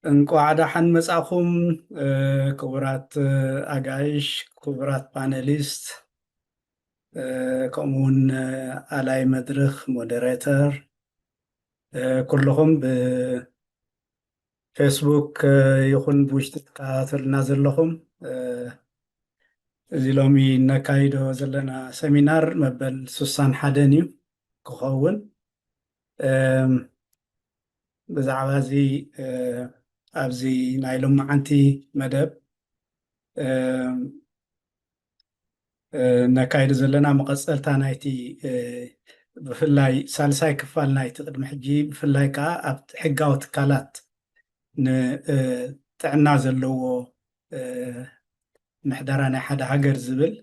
እንኳዕ ደሓን መጻእኹም ክቡራት ኣጋይሽ ክቡራት ፓነሊስት ከምኡውን ኣላይ መድረኽ ሞዴሬተር ኩልኹም ብፌስቡክ ይኹን ብውሽጢ ትከታተሉና ዘለኹም እዚ ሎሚ ነካይዶ ዘለና ሰሚናር መበል 61 እዩ ክኸውን ብዛዕባ እዚ ኣብዚ ናይ ሎማዓንቲ መደብ ነካይዶ ዘለና መቐፀልታ ናይቲ ብፍላይ ሳልሳይ ክፋል ናይቲ ቅድሚ ሕጂ ብፍላይ ከዓ ኣብ ሕጋዊ ትካላት ንጥዕና ዘለዎ ምሕደራ ናይ ሓደ ሃገር ዝብል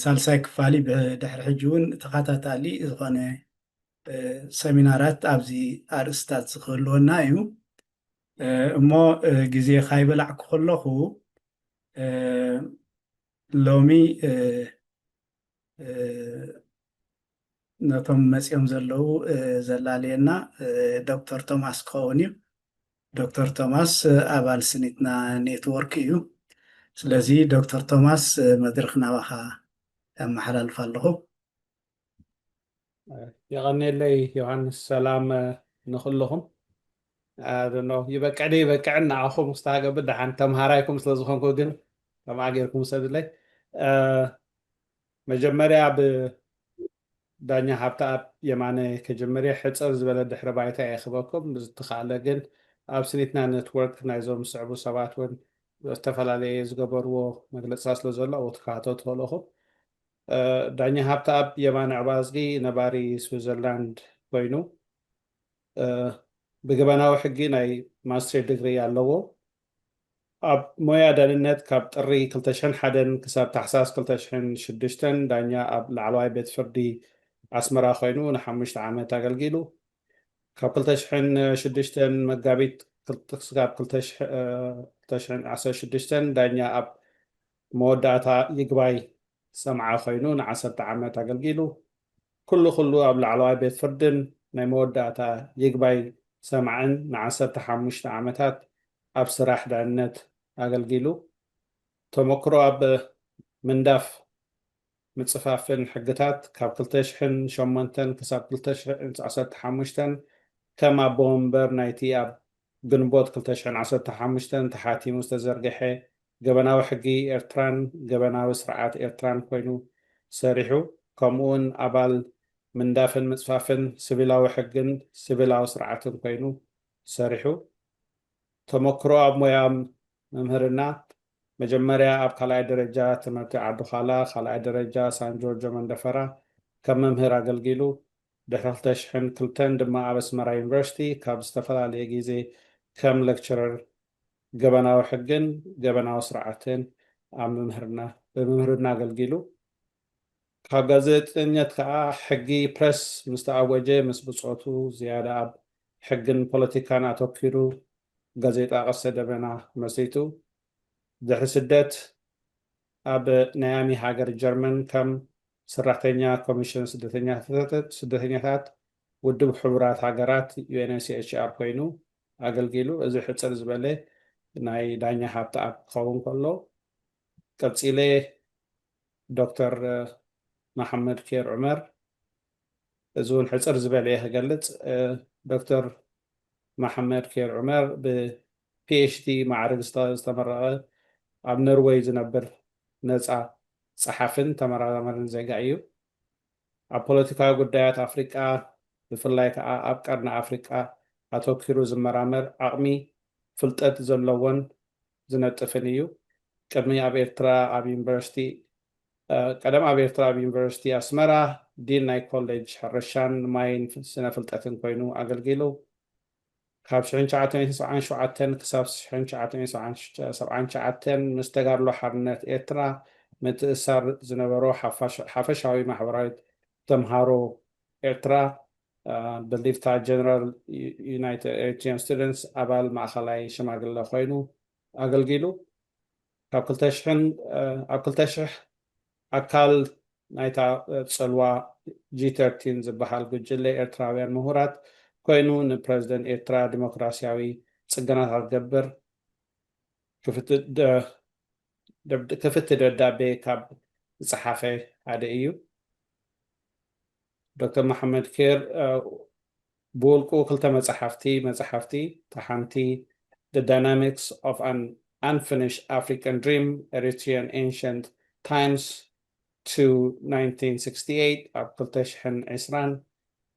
ሳልሳይ ክፋሊ ብድሕሪ ሕጂ እውን ተኸታታሊ ዝኾነ ሰሚናራት ኣብዚ ኣርእስታት ዝኽህልወና እዩ እሞ ግዜ ካይበላዕኩ ከለኹ ሎሚ ነቶም መፂኦም ዘለው ዘላለየና ዶክተር ቶማስ ክኸውን እዩ ዶክተር ቶማስ ኣባል ስኒትና ኔትወርክ እዩ ስለዚ ዶክተር ቶማስ መድረክ ናባኻ ኣመሓላልፍ ኣለኹ يغني ዮሃንስ ሰላም ንኹልኹም ኣደኖ ይበቅዕደ ይበቅዕና ኣኹም ስታገብ ድሓን ተምሃራይኩም ስለ ዝኾንኩ ግን ከመዓ ጌርኩም ሰድለይ መጀመርያ ብዳኛ ሃብተኣብ የማነ ከጀመርያ ሕፅር ዝበለ ድሕረ ባይታ የኽበኩም ብዝተኻእለ ግን ኣብ ስኒትና ኔትወርክ ናይዞም ዝስዕቡ ሰባት እውን ዝተፈላለየ ዝገበርዎ መግለፂታት ስለ ዘሎ ኣብኡ ትከታተሉ ትኽእልኹም ዳኛ ሃብተኣብ የማነ ዕባዝጊ ነባሪ ስዊዘርላንድ ኮይኑ ብገበናዊ ሕጊ ናይ ማስተር ዲግሪ ኣለዎ ኣብ ሞያ ዳንነት ካብ ጥሪ 2001 ክሳብ ታሕሳስ 2006 ዳኛ ኣብ ላዕለዋይ ቤት ፍርዲ ኣስመራ ኮይኑ ን5 ዓመት ኣገልጊሉ ካብ 2006 መጋቢት ክሳብ 2016 ዳኛ ኣብ መወዳእታ ይግባይ ሰምዓ ኮይኑ ን10 ዓመት ኣገልጊሉ ኩሉ ኣብ ላዕለዋይ ቤት ፍርድን ናይ መወዳእታ ይግባይ ሰምዓን ን15 ዓመታት ኣብ ስራሕ ዳንነት ኣገልጊሉ ተመክሮ ኣብ ምንዳፍ ምፅፋፍን ሕግታት ካብ 2008 ክሳብ 2015 ከም ኣቦ ወንበር ናይቲ ኣብ ግንቦት 2015 ተሓቲሙ ዝተዘርግሐ ገበናዊ ሕጊ ኤርትራን ገበናዊ ስርዓት ኤርትራን ኮይኑ ሰሪሑ ከምኡውን ኣባል ምንዳፍን ምፅፋፍን ሲቪላዊ ሕግን ሲቪላዊ ስርዓትን ኮይኑ ሰሪሑ ተመክሮ ኣብ ሞያ መምህርና መጀመርያ ኣብ ካልኣይ ደረጃ ትምህርቲ ዓዱኻላ ካልኣይ ደረጃ ሳን ጆርጆ መንደፈራ ከም መምህር ኣገልጊሉ ድሕሪ 2002 ድማ ኣብ ኣስመራ ዩኒቨርሲቲ ካብ ዝተፈላለየ ግዜ ከም ሌክቸረር ገበናዊ ሕግን ገበናዊ ስርዓትን ኣብ መምህርና ኣገልጊሉ ካብ ጋዜጠኛት ከዓ ሕጊ ፕረስ ምስ ተኣወጀ ምስ ብፅዖቱ ዝያዳ ኣብ ሕግን ፖለቲካን ኣተኪሩ ጋዜጣ ቀስተ ደመና መሲቱ ድሕሪ ስደት ኣብ ናያሚ ሃገር ጀርመን ከም ሰራሕተኛ ኮሚሽን ስደተኛታት ውድብ ሕቡራት ሃገራት UNHCR ኮይኑ ኣገልጊሉ እዚ ሕፅር ዝበለ ናይ ዳኛ ሃብተኣብ ክኸውን ከሎ ቀፂለ ዶክተር መሐመድ ኬር ዑመር እዚ እውን ሕፅር ዝበለ ክገልፅ ዶክተር መሐመድ ኬር ዑመር ብፒኤችዲ ማዕርግ ዝተመረቐ ኣብ ኖርዌይ ዝነብር ነፃ ፀሓፍን ተመራማርን ዜጋ እዩ ኣብ ፖለቲካዊ ጉዳያት ኣፍሪቃ ብፍላይ ከዓ ኣብ ቀርኒ ኣፍሪቃ ኣተኪሩ ዝመራመር ዓቕሚ ፍልጠት ዘለዎን ዝነጥፍን እዩ ቀደም ኣብ ኤርትራ ኣብ ዩኒቨርሲቲ ኣስመራ ዲን ናይ ኮሌጅ ሕርሻን ማይን ስነ ፍልጠትን ኮይኑ ኣገልጊሉ ካብ 1997 ክሳብ 1979 ምስ ተጋድሎ ሓርነት ኤርትራ ምትእስሳር ዝነበሮ ሓፈሻዊ ማሕበራዊ ተምሃሮ ኤርትራ ብሊፍታ ጀነራል ዩናይትድ ኤርትሪያን ስቱደንትስ ኣባል ማእኸላይ ሽማግለ ኮይኑ ኣገልጊሉ ካብ 2000 ኣካል ናይታ ፅልዋ G13 ዝበሃል ጉጅለ ኤርትራውያን ምሁራት ኮይኑ ንፕረዚደንት ኤርትራ ዲሞክራሲያዊ ጽገናታት ገብር ክፍቲ ደብዳቤ ካብ ዝጸሓፈ ሓደ እዩ። ዶክተር መሐመድ ኬር ብውልቁ ክልተ መጽሓፍቲ ተሓንቲ The Dynamics of an Unfinished African Dream, Eritrean Ancient Times to 1968 ኣብ 2020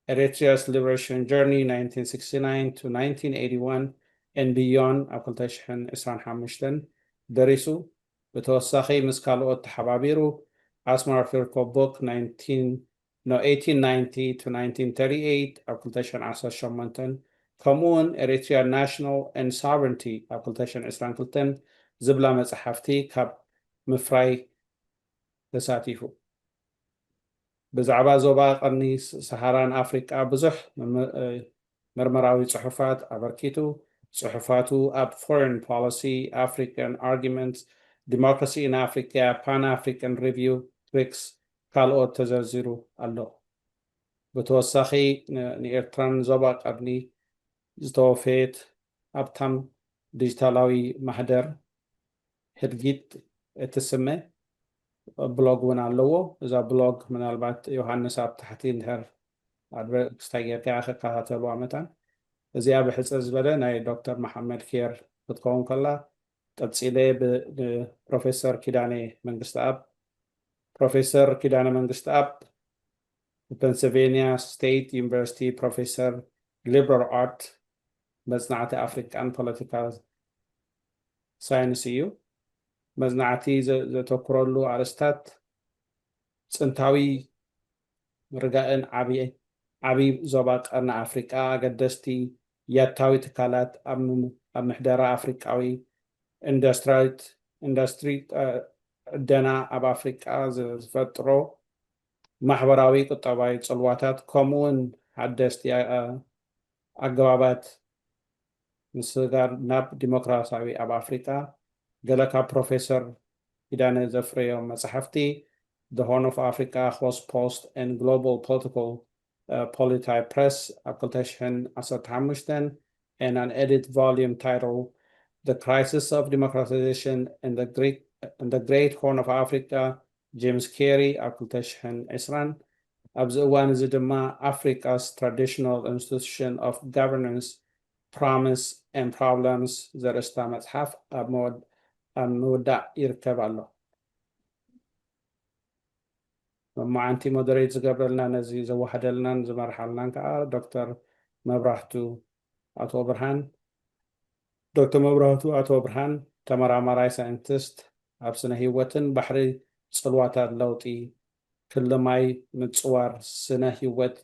Eritrea's Liberation Journey 1969 to 1981 and Beyond ኣብ 2025 ደሪሱ ብተወሳኺ ምስ ካልኦት ተሓባቢሩ Asmar Firko Book 1890 to 1938 ኣብ 2018 ከምኡውን Eritrea National and Sovereignty ኣብ 2022 ዝብላ መጽሓፍቲ ካብ ምፍራይ ተሳቲፉ ብዛዕባ ዞባ ቀርኒ ሰሃራን ኣፍሪቃ ብዙሕ መርመራዊ ጽሑፋት ኣበርኪቱ ጽሑፋቱ ኣብ Foreign Policy, African Arguments, Democracy in Africa, Pan-African Review, TRICS ካልኦት ተዘርዚሩ ኣሎ። ብተወሳኺ ንኤርትራን ዞባ ቀርኒ ዝተወፈየት ኣብታም ዲጂታላዊ ማህደር ሕድጊት እትስመ ብሎግ እውን ኣለዎ። እዛ ብሎግ ምናልባት ዮሃንስ ኣብ ታሕቲ እንድሕር ክስታይ ጌርካ ክከታተልዋ መጠን እዚኣ ብሕፅር ዝበለ ናይ ዶክተር መሐመድ ኬር ክትከውን ከላ ቀፂለ ብፕሮፌሰር ኪዳነ መንግስትኣብ ፕሮፌሰር ኪዳነ መንግስትኣብ ፔንስልቬንያ ስቴት ዩኒቨርሲቲ ፕሮፌሰር ሊበራል ኣርት መጽናዕቲ ኣፍሪካን ፖለቲካል ሳይንስ እዩ። መጽናዕቲ ዘተኩረሉ ኣርስታት ጽንታዊ ርጋእን ዓብይ ዞባ ቀርኒ ኣፍሪቃ ኣገደስቲ ያታዊ ትካላት ኣብ ምሕደራ ኣፍሪቃዊ ኢንዱስትሪ ዕደና ኣብ ኣፍሪቃ ዝፈጥሮ ማሕበራዊ ቁጠባዊ ጽልዋታት ከምኡውን ሓደስቲ ኣገባባት ምስጋር ናብ ዲሞክራሲያዊ ኣብ ኣፍሪቃ ገለ ካብ ፕሮፌሰር ኪዳነ ዘፍረዮም መጽሓፍቲ The Horn of Africa, Host Post and Global Political Polity Press ኣብ 2015 and an edit volume titled The Crisis of Democratization in the Great Horn of Africa, James Carey ኣብ 2020 ኣብዚ እዋን እዚ ድማ Africa's Traditional Institution of Governance, Promise and Problems ዘርእስታ መጽሓፍ ኣብ ምውዳእ ይርከብ ኣሎ። መዓንቲ ሞዴሬት ዝገብረልና ነዚ ዘዋሃደልናን ዝመርሓልናን ከዓ ዶክተር መብራህቱ አቶ ብርሃን ተመራማራይ ሳይንቲስት ኣብ ስነ ህይወትን ባሕሪ ጽልዋታት ለውጢ ክልማይ ምጽዋር ስነ ህይወት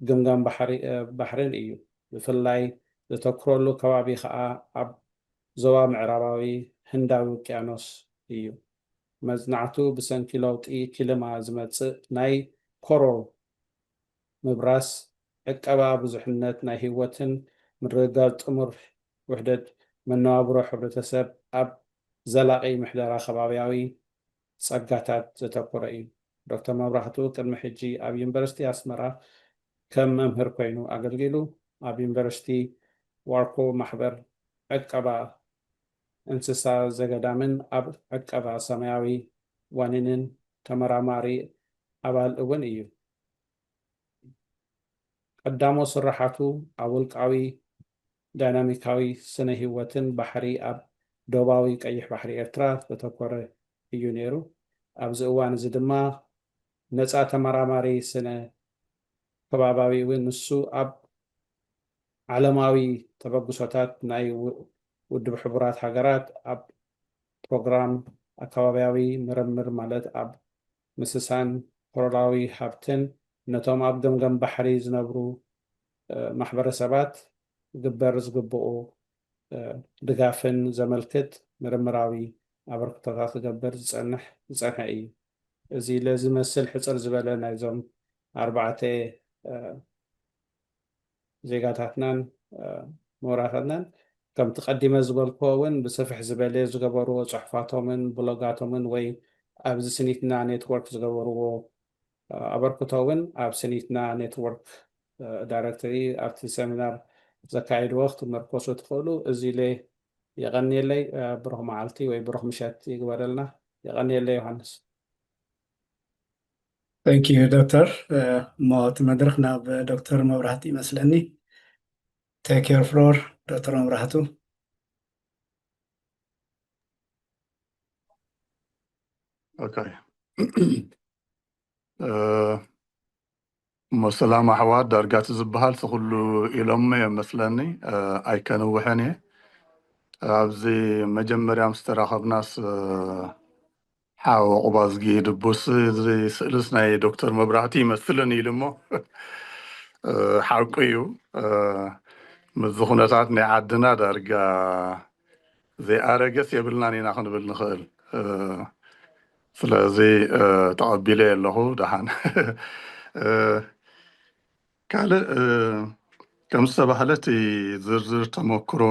ግምጋም ባሕርን እዩ። ብፍላይ ዘተኩረሉ ከባቢ ከዓ ኣብ ዞባ ምዕራባዊ ህንዳዊ ውቅያኖስ እዩ። መጽናዕቱ ብሰንኪ ለውጢ ክልማ ዝመጽእ ናይ ኮሮር ምብራስ ዕቀባ ብዙሕነት ናይ ህይወትን ምርግጋዝ ጥሙር ውሕደት መነባብሮ ሕብረተሰብ ኣብ ዘላቂ ምሕደራ ከባቢያዊ ጸጋታት ዘተኮረ እዩ። ዶክተር መብራህቱ ቅድሚ ሕጂ ኣብ ዩኒቨርሲቲ ኣስመራ ከም መምህር ኮይኑ ኣገልጊሉ ኣብ ዩኒቨርሲቲ ዋርኮ ማሕበር ዕቀባ እንስሳ ዘገዳምን ኣብ ዕቀባ ሰማያዊ ዋኒንን ተመራማሪ ኣባል እውን እዩ። ቀዳሞ ስራሓቱ ኣብ ውልቃዊ ዳይናሚካዊ ስነ ህይወትን ባሕሪ ኣብ ደቡባዊ ቀይሕ ባሕሪ ኤርትራ ዘተኮረ እዩ ነይሩ። ኣብዚ እዋን እዚ ድማ ነፃ ተመራማሪ ስነ ከባባዊ እውን ንሱ ኣብ ዓለማዊ ተበግሶታት ናይ ውድብ ሕቡራት ሃገራት ኣብ ፕሮግራም ኣከባቢያዊ ምርምር ማለት ኣብ ምስሳን ኮሮላዊ ሃብትን ነቶም ኣብ ገምገም ባሕሪ ዝነብሩ ማሕበረሰባት ግበር ዝግብኡ ድጋፍን ዘመልክት ምርምራዊ ኣበርክቶታት ክገብር ዝጸንሐ እዩ። እዚ ለዝመስል ሕፅር ዝበለ ናይዞም ኣርባዕተ ዜጋታትናን ምሁራታትናን ከምቲ ቀዲመ ዝበልክዎ እውን ብስፍሕ ዝበለ ዝገበርዎ ፅሑፋቶምን ብሎጋቶምን ወይ ኣብዚ ስኒትና ኔትወርክ ዝገበርዎ ኣበርክቶ እውን ኣብ ስኒትና ኔትወርክ ዳይሬክተሪ ኣብቲ ሰሚናር ዘካይድ ወቅት መርኮሶ ትኽእሉ እዚ ለይ የቀኒየለይ ብሩኽ መዓልቲ ወይ ብሩኽ ምሸት ይግበረልና የቀኒየለይ ዮሃንስ Thank you, Doctor. ሞት መድረክ ናብ ዶክተር መብራህቱ ይመስለኒ take your floor, ዶክተር መብራህቱ Okay. مسلام أحوال درجات الزبال تقول إلهم مثلني أي كانوا وحني أبزي مجمر يوم استراحة ناس حاو قبازجي دبوس زي سلسنا دكتور مبراتي مثلني لما حاوكيو مزخوناتنا عدنا درجة زي أرجس يبلناني ناخد بالنخل ስለዚህ ተቀቢለ ኣለኹ ደሓን ካልእ ከም ዝተባህለ እቲ ዝርዝር ተመክሮ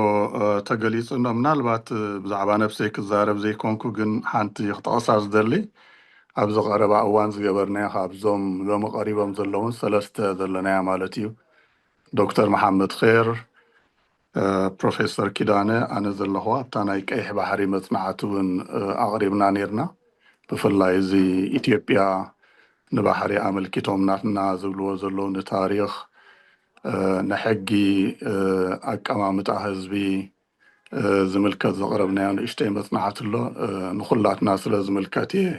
ተገሊፁ ኖ ምናልባት ብዛዕባ ነፍሰይ ክዛረብ ዘይኮንኩ ግን ሓንቲ ክጠቕሳ ዝደሊ ኣብዚ ቀረባ እዋን ዝገበርናዮ ካብዞም ሎሚ ቀሪቦም ዘለውን ሰለስተ ዘለናያ ማለት እዩ ዶክተር መሓመድ ኼር ፕሮፌሰር ኪዳነ ኣነ ዘለኹ ኣብታ ናይ ቀይሕ ባሕሪ መፅናዕቲ እውን ኣቕሪብና ነርና ብፍላይ እዚ ኢትዮጵያ ንባሕሪ ኣመልኪቶም ናትና ዝብልዎ ዘለዉ ንታሪኽ ንሕጊ ኣቀማምጣ ህዝቢ ዝምልከት ዘቕረብናዮ ንእሽተይ መፅናዕቲ ኣሎ ንኩላትና ስለ ዝምልከት እየ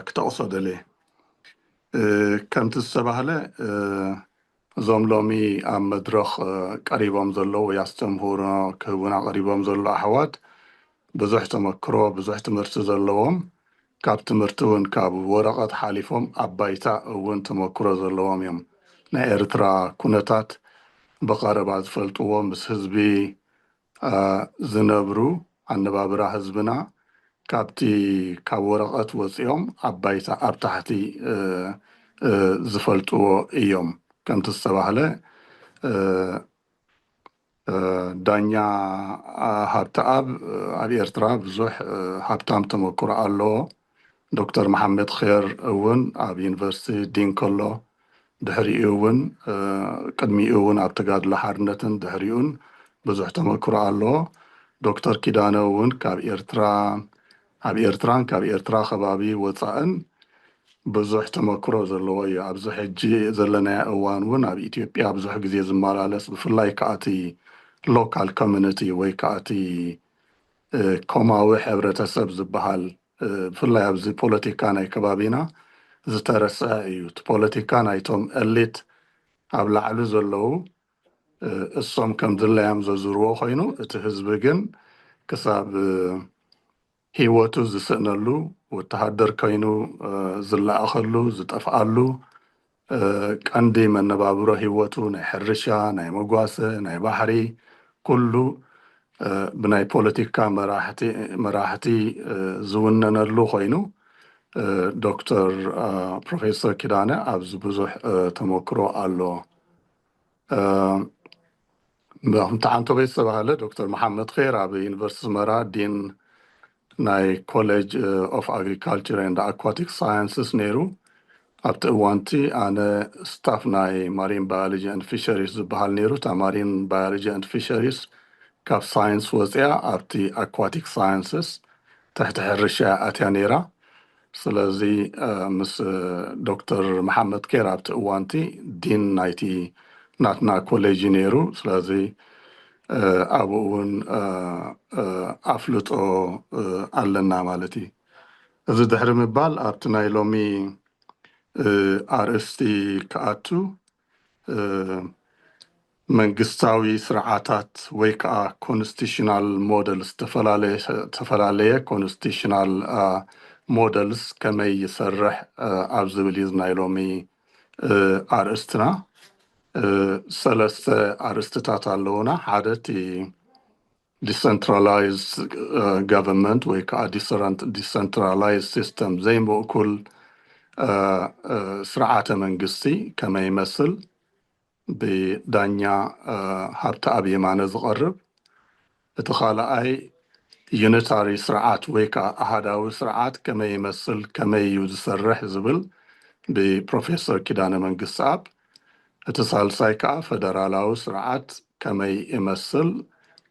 ክተቕሶ ደልየ ከምቲ ዝተባህለ እዞም ሎሚ ኣብ መድረኽ ቀሪቦም ዘለዉ ወይ ኣስተምህሮ ክህቡና ቀሪቦም ዘሎ ኣሕዋት ብዙሕ ተመክሮ ብዙሕ ትምህርቲ ዘለዎም ካብ ትምህርቲ እውን ካብ ወረቐት ሓሊፎም ኣብ ባይታ እውን ተመክሮ ዘለዎም እዮም ናይ ኤርትራ ኩነታት ብቐረባ ዝፈልጥዎ ምስ ህዝቢ ዝነብሩ ኣነባብራ ህዝብና ካብቲ ካብ ወረቐት ወፂኦም ኣብ ባይታ ኣብ ታሕቲ ዝፈልጥዎ እዮም ከምቲ ዝተባህለ ዳኛ ሃብተኣብ ኣብ ኤርትራ ብዙሕ ሃብታም ተመክሮ ኣለዎ ዶክተር መሐመድ ኼር እውን ኣብ ዩኒቨርሲቲ ዲን ከሎ ድሕሪኡ እውን ቅድሚኡ እውን ኣብ ተጋድሎ ሓርነትን ድሕሪኡን ብዙሕ ተመክሮ ኣለዎ ዶክተር ኪዳነ እውን ካብ ኤርትራን ካብ ኤርትራ ከባቢ ወፃእን ብዙሕ ተመክሮ ዘለዎ እዩ ኣብዚ ሕጂ ዘለናያ እዋን እውን ኣብ ኢትዮጵያ ብዙሕ ግዜ ዝመላለስ ብፍላይ ከኣቲ ሎካል ኮሚኒቲ ወይ ከኣቲ ኮማዊ ሕብረተሰብ ዝበሃል ብፍላይ ኣብዚ ፖለቲካ ናይ ከባቢና ዝተረስዐ እዩ እቲ ፖለቲካ ናይቶም ኤሊት ኣብ ላዕሊ ዘለዉ እሶም ከም ድላዮም ዘዝርዎ ኮይኑ እቲ ህዝቢ ግን ክሳብ ሂወቱ ዝስእነሉ ወተሃደር ኮይኑ ዝለኣኸሉ ዝጠፍኣሉ ቀንዲ መነባብሮ ሂወቱ ናይ ሕርሻ ናይ መጓሰ ናይ ባሕሪ ኩሉ ብናይ ፖለቲካ መራሕቲ ዝውነነሉ ኮይኑ ዶክተር ፕሮፌሰር ኪዳነ ኣብዚ ብዙሕ ተመክሮ ኣለዎ ከምቲ ሓንቶ ቤት ዝተባሃለ ዶክተር መሐመድ ኼር ኣብ ዩኒቨርሲቲ ሰመራ ዲን ናይ ኮሌጅ ኦፍ ኣግሪካልቸር ኤንድ ኣኳቲክ ሳይንስስ ነይሩ ኣብቲ እዋንቲ ኣነ ስታፍ ናይ ማሪን ባዮሎጂ ኤንድ ፊሸሪስ ዝበሃል ነይሩ እታ ማሪን ባዮሎጂ ኤንድ ፊሸሪስ ካብ ሳይንስ ወፅያ ኣብቲ ኣኳቲክ ሳይንስስ ትሕቲ ሕርሻ ኣትያ ነይራ ስለዚ ምስ ዶክተር መሐመድ ኬር ኣብቲ እዋንቲ ዲን ናይቲ ናትና ኮሌጅ ነይሩ ስለዚ ኣብኡ እውን ኣፍልጦ ኣለና ማለት እዩ እዚ ድሕሪ ምባል ኣብቲ ናይ ሎሚ ኣርእስቲ ክኣቱ መንግስታዊ ስርዓታት ወይ ከዓ ኮንስቲቱሽናል ሞዴልስ ተፈላለየ ኮንስቲቱሽናል ሞዴልስ ከመይ ይሰርሕ ኣብ ዝብል እዩ ናይ ሎሚ ኣርእስትና ሰለስተ ኣርእስትታት ኣለውና ሓደ እቲ decentralized government ወይ ከዓ decentralized system ዘይምእኩል ስርዓተ መንግስቲ ከመይ ይመስል ብዳኛ ሃብተኣብ የማነ ዝቐርብ እቲ ካልኣይ ዩኒታሪ ስርዓት ወይ ከዓ ኣሃዳዊ ስርዓት ከመይ ይመስል ከመይ እዩ ዝሰርሕ ዝብል ብፕሮፌሰር ኪዳነ መንግስቲ ኣብ እቲ ሳልሳይ ከዓ ፈደራላዊ ስርዓት ከመይ ይመስል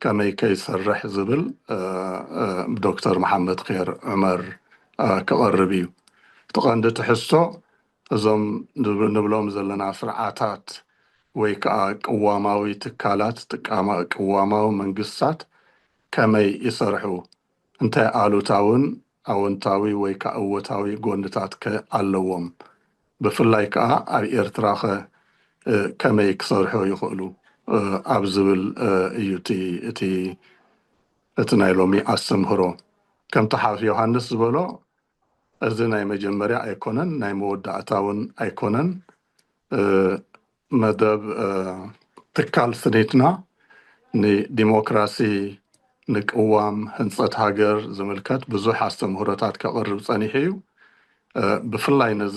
ከመይ ከይሰርሕ ዝብል ዶክተር መሐመድ ኼር ዑመር ክቐርብ እዩ እቲ ቀንዲ ትሕዝቶ እዞም ንብሎም ዘለና ስርዓታት ወይ ከዓ ቅዋማዊ ትካላት ቅዋማዊ መንግስታት ከመይ ይሰርሑ እንታይ ኣሉታውን ኣወንታዊ ወይ ከዓ እወታዊ ጎንታት ኣለዎም ብፍላይ ከዓ ኣብ ኤርትራ ከመይ ክሰርሑ ይኽእሉ ኣብ ዝብል እዩ እቲ ናይ ሎሚ ኣስተምህሮ ከምቲ ሓፍ ዮሃንስ ዝበሎ እዚ ናይ መጀመርያ ኣይኮነን ናይ መወዳእታ እውን ኣይኮነን መደብ ትካል ስኔትና ንዲሞክራሲ ንቅዋም ህንፀት ሃገር ዝምልከት ብዙሕ ኣስተምህሮታት ከቕርብ ፀኒሑ እዩ ብፍላይ ነዚ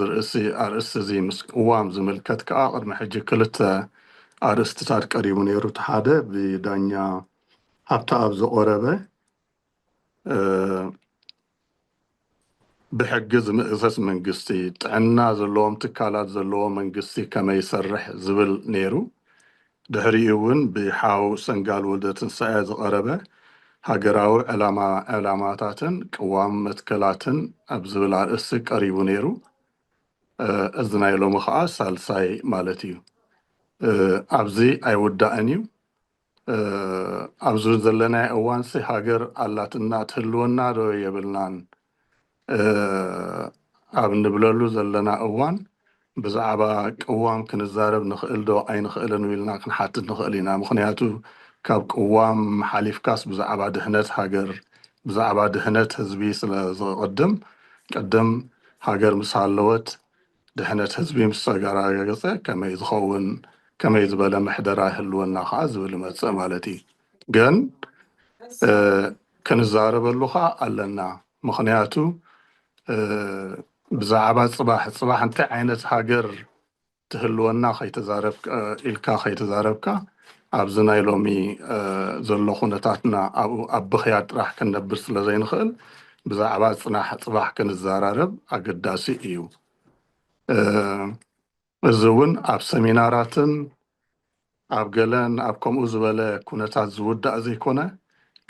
ኣርእስቲ እዚ ምስ ቅዋም ዝምልከት ከዓ ቅድሚ ሕጂ ክልተ ኣርእስትታት ቀሪቡ ነይሩ እቲ ሓደ ብዳኛ ሃብተኣብ ዝቐረበ ብሕጊ ዝምእዘዝ መንግስቲ ጥዕና ዘለዎም ትካላት ዘለዎ መንግስቲ ከመይ ይሰርሕ ዝብል ነይሩ ድሕሪኡ እውን ብሓው ሰንጋል ወልደ ትንሳኤ ዝቐረበ ሃገራዊ ዕላማታትን ቅዋም መትከላትን ኣብ ዝብል ኣርእስቲ ቀሪቡ ነይሩ እዚ ናይ ሎሚ ከዓ ሳልሳይ ማለት እዩ ኣብዚ ኣይውዳእን እዩ ኣብዚ ዘለናይ እዋንሲ ሃገር ኣላትና ትህልወና ዶ የብልናን ኣብ ንብለሉ ዘለና እዋን ብዛዕባ ቅዋም ክንዛረብ ንኽእል ዶ ኣይንኽእልን ኢልና ክንሓትት ንኽእል ኢና ምክንያቱ ካብ ቅዋም ሓሊፍካስ ብዛዕባ ድሕነት ሃገር ብዛዕባ ድሕነት ህዝቢ ስለ ዝቕድም ቀደም ሃገር ምስ ሃለወት ድሕነት ህዝቢ ምስ ተረጋገፀ ከመይ ዝኸውን ከመይ ዝበለ ምሕደራ ይህልወና ከዓ ዝብል መፅእ ማለት እዩ ግን ክንዛረበሉ ከዓ ኣለና ምክንያቱ ብዛዕባ ፅባሕ እንታይ ዓይነት ሃገር ትህልወና ኢልካ ከይተዛረብካ ኣብዚ ናይ ሎሚ ዘሎ ኩነታትና ኣብ ብኽያድ ጥራሕ ክንነብር ስለ ዘይንኽእል ብዛዕባ ፅባሕ ክንዘራረብ ኣገዳሲ እዩ እዚ እውን ኣብ ሰሚናራትን ኣብ ገለን ኣብ ከምኡ ዝበለ ኩነታት ዝውዳእ ዘይኮነ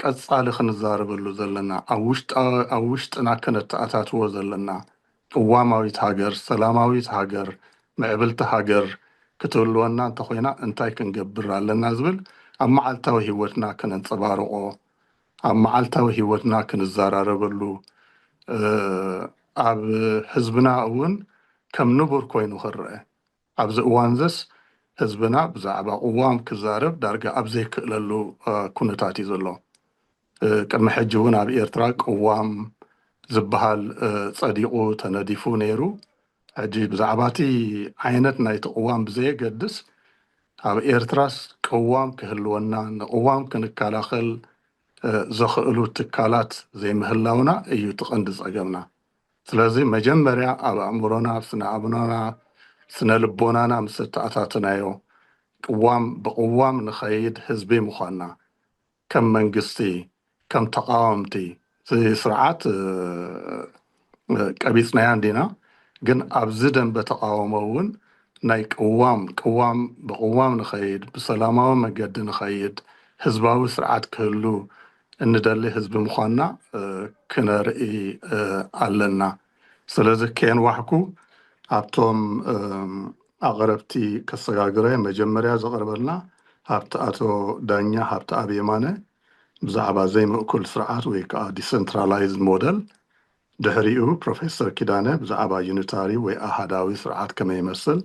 ቀፃሊ ክንዛረበሉ ዘለና ኣብ ውሽጥና ከነተኣታትዎ ዘለና ቅዋማዊት ሃገር ሰላማዊት ሃገር ምዕብልቲ ሃገር ክትህልወና እንተኮይና እንታይ ክንገብር ኣለና ዝብል ኣብ መዓልታዊ ሂወትና ከነንፀባርቆ ኣብ መዓልታዊ ሂወትና ክንዘራረበሉ ኣብ ህዝብና እውን ከም ንቡር ኮይኑ ክርአ ኣብዚ እዋን ዘስ ህዝብና ብዛዕባ ቅዋም ክዛረብ ዳርጋ ኣብ ዘይክእለሉ ኩነታት እዩ ዘሎ ቅድሚ ሕጂ እውን ኣብ ኤርትራ ቅዋም ዝበሃል ፀዲቁ ተነዲፉ ነይሩ ሕጂ ብዛዕባ እቲ ዓይነት ናይቲ ቅዋም ብዘየገድስ ኣብ ኤርትራስ ቅዋም ክህልወና ንቅዋም ክንከላኸል ዘኽእሉ ትካላት ዘይምህላውና እዩ ትቐንዲ ፀገምና ስለዚ መጀመርያ ኣብ ኣእምሮና ስነ ኣእምሮና ስነ ልቦናና ምስ ተኣታትናዮ ብቅዋም ንኸይድ ህዝቢ ምዃንና ከም መንግስቲ ከም ተቃወምቲ ስርዓት ቀቢፅናያ እንዲና ግን ኣብዚ ደንበ ተቃወሞ እውን ናይ ብቅዋም ንኸይድ ብሰላማዊ መንገዲ ንኸይድ ህዝባዊ ስርዓት ክህሉ እንደሊ ህዝቢ ምዃንና ክነርኢ ኣለና ስለዚ ከንዋሕኩ ኣብቶም ኣቕረብቲ ከሰጋግረ መጀመርያ ዘቕርበልና ሃብቲ ኣቶ ዳኛ ሃብተኣብ የማነ ብዛዕባ ዘይምእኩል ስርዓት ወይ ከዓ ዲሰንትራላይዝድ ሞደል ድሕሪኡ ፕሮፌሰር ኪዳነ ብዛዕባ ዩኒታሪ ወይ ኣሃዳዊ ስርዓት ከመይ ይመስል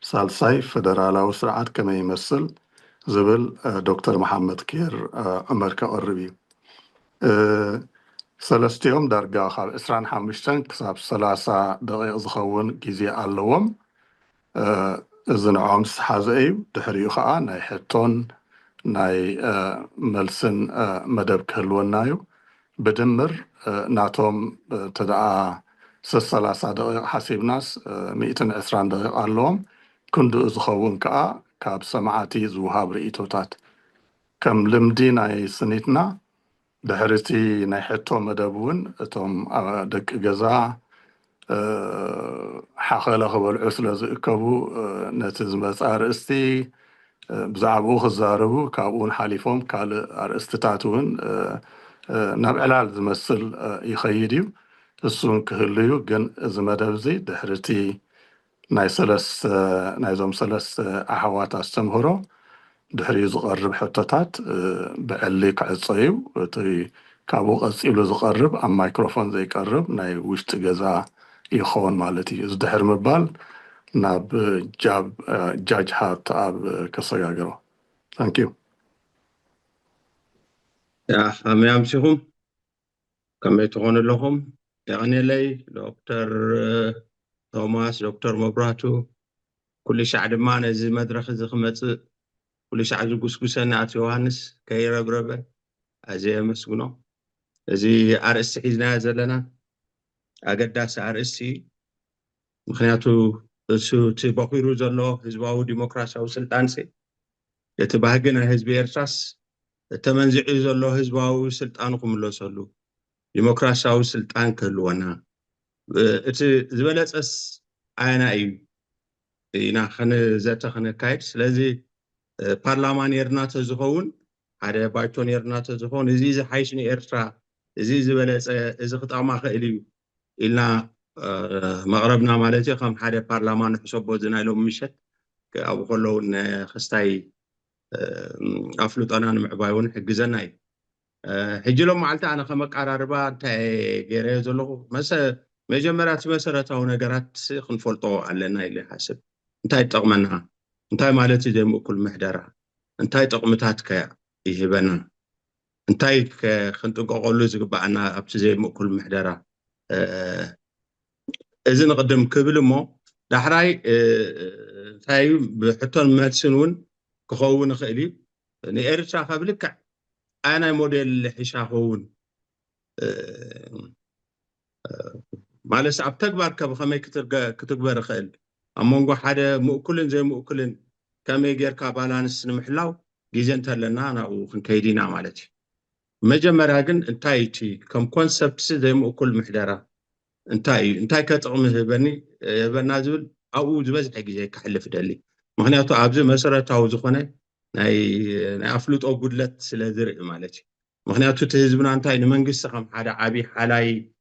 ሳልሳይ ፈደራላዊ ስርዓት ከመይ ይመስል ዝብል ዶክተር መሐመድ ኬር ዑመር ከቕርብ እዩ ሰለስቲኦም ዳርጋ ካብ 25 ክሳብ 30 ደቂቕ ዝኸውን ግዜ ኣለዎም እዚ ንዖም ዝሓዘ እዩ ድሕሪኡ ከዓ ናይ ሕቶን ናይ መልስን መደብ ክህልወና እዩ ብድምር ናቶም ተደኣ 30 ደቂቕ ሓሲብናስ 120 ደቂቕ ኣለዎም ክንድኡ ዝኸውን ከዓ ካብ ሰማዓቲ ዝውሃብ ርእቶታት ከም ልምዲ ናይ ስኒትና ድሕርቲ ናይ ሕቶ መደብ እውን እቶም ደቂ ገዛ حقل خبر عسلة كبو نتز مسار استي بزعبو خزاربو كابون حاليفهم كال أرستتاتون نبعلال زمثل يخيديو السون كهليو جن زمدبزي دحرتي نايزوم سلس أحوات استمهرو دحري زقرب حتتات بعلي كعصيو تي كابو قصيلو زقرب أم مايكروفون زي يقرب ناي وشت جزا يخون مالتي زدحر مبال ناب جاج هات اب كسياغرو ثانك يو يا أمام شيخم كم يتغون لهم يعني لي دكتور توماس دكتور مبراتو كل شعب ما نزي مدرخ زخمت كل شعب قسقسنا يوهانس كي ربربه أزي مسكونه أزي أرسي حزنا زلنا أقداس أرسي مخنياتو سو تبقيرو زلو حزباو ديمقراسياو سلطانسي يتباهقنا حزب إرساس تمنزعي زلو حزباو سلطانكم اللو سلو ديمقراسياو سلطان كلوانا زبلت أنا أيو إنا خن ذات خن كايد سلازي برلمان يرنا تزخون على بايتون يرنا تزخون إزي حيشني إرترا إزي زبلت إزي خطأ ما خيليو إلا مغربنا مالتي خم حدا برلمان حسب زنا لهم مشت أو كلون خستاي أفلوت أنا معبايون حجزناي حجلهم معلتا أنا خمك عراربا تاي جيريزو له مثلا مجمرات مسرتاو ነገራት ክንፈልጦ ኣለና ኢለ ሓስብ እንታይ ጠቕመና እንታይ ማለት እዩ ደሞ ምሕደራ እንታይ ጠቕምታት ከ ይህበና እንታይ ክንጥንቀቐሉ ዝግባአና ኣብቲ ዘይምእኩል ምሕደራ እዚ ንቅድም ክብል እሞ ዳሕራይ እንታይ ብሕቶን መልስን እውን ክኸውን ይኽእል እዩ ንኤርትራ ከብልክዕ ኣና ሞዴል ሒሻኸውን مالس أب تكبر كبخمي كتكبر خيل أمونغو حدا مؤكلن زي مؤكلن كم يجير كابالانس نمحلاو جيزن تلنا أنا وخنكيدينا مالتي مجمع راجن انتايتي كم كونسبت زي مؤكل محدرة انتاي كتقوم بنازل أو زبز حق زي كحلف دلي مخنياتو أبز مسرة أو زخونة ناي أفلوت أو بدلت سلازرق مالتي مخنياتو تهزبنا انتاي نمنجس خم حدا عبي حلاي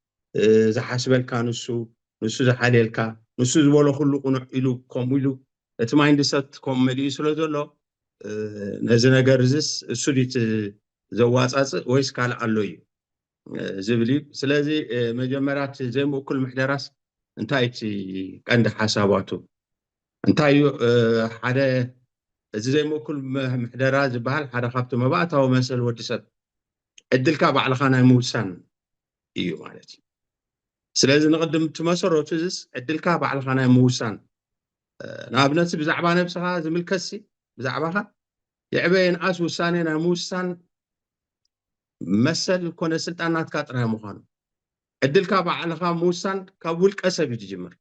زحاسبل كانسو نسو زحاليلكا نسو زبولو خلو قنوع إلو كوم إلو اتماين ديسات كوميدي سلوزولو نزنا قرزس سوديت زواساس ويس كالا علوي زبلي سلازي مجمرات زي مؤكل محدراس انتايتي قند حساباتو انتايو حدا زي مؤكل محدراس زبال حدا خابتو مباعتاو مسل وديسات ادلكا بعلخانا موسان إيو مالتي سلازي نقدم تمسرو تزس عدلكا بعلخانا موسان نابنت بزعبا نفسها زميل كسي بزعبها يعبين أس وسانينا موسان مسل كون سلطانات كاترها مخانو عدلكا بعلخا موسان كابول كسب يتجمر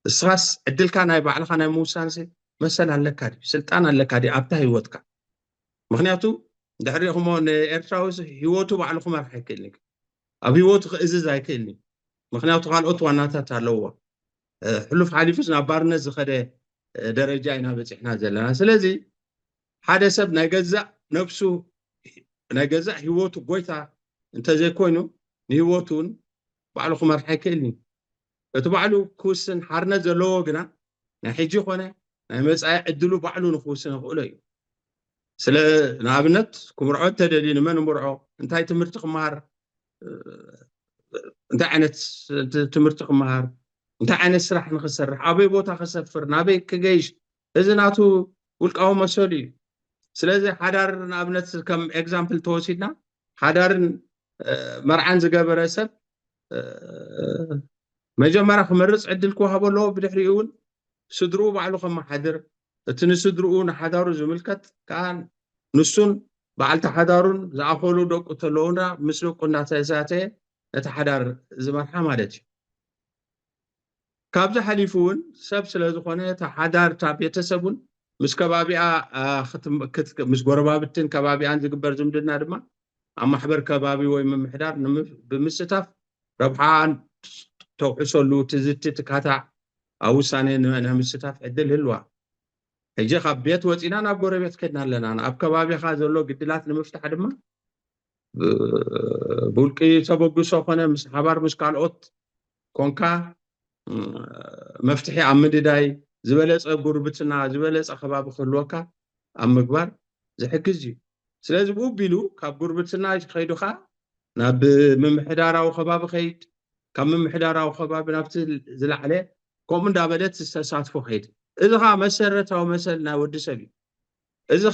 السراس عدلكا ناي بعلخانا موسان سي مسل هالكادي سلطان هالكادي أبتا هيوتكا مخنياتو دحري خمون إرتراوز هيوتو بعلخو مرحي كلنك أبي ووت إزاز هيكلني مخنياتو قال أطوى ناتات هلوه حلوف حليفس نبارنا زخده درجة إنها بتحنا زلنا سلازي حدا سب نجزع نفسه نجزع هيوتو قويتا انت زي كوينو هيوتون بعلو خمر حكيلني اتبعلو كوسن حرنا زلوغنا نحيجي خونا نمسع عدلو بعلو نخوسن نقولي سلا نابنت كمرعو تدلين من مرعو انتاي تمرتق مهار انت عنت تمرتق مهار انت عن سرح نخسرح ابي بوتا خسفر نابي كجيش اذناتو ولقاو مسولي سلازي حدار نابنت كم اكزامبل توسيدنا حدار مرعان زغبره سب مجمره خمرص عدلكو هبلو بدحريون سدرو بعلو خم حدر تنسدرون حدارو زملكت كان نسون بعلت حدارون زعفولو دق تلونا مسلو قنا تساته نتحدار زمرحه مالتي كابز حليفون سب سلازخونه تحدار تاب يتسبون مس كبابيا ختم مس غربابتن كبابيان زغبر زمدنا دما ام محبر كبابي وي ممحدار بمستاف ربحان توحصلو تزت تكاتع أو سانة نمستاف عدل هلوا هجي خاب بيت وزينا ناب قربيت كدنا لنا أنا أبكى بابي خازلو قدلات نمفتح دما بولكي سبقو سوخنا مس حبار مس كالوت كونكا مفتحي عمدي داي زبلص قربتنا زبلص خباب خلوكا ام مغبار زحكزي سلازي بو بيلو كاب قربتنا خيدوخا ناب ممحداراو خباب خيد كم ممحداراو خباب نابت زلعله كوم دابلت تستساتفو خيد اذا مسرتاو مثلنا ود سبي اذا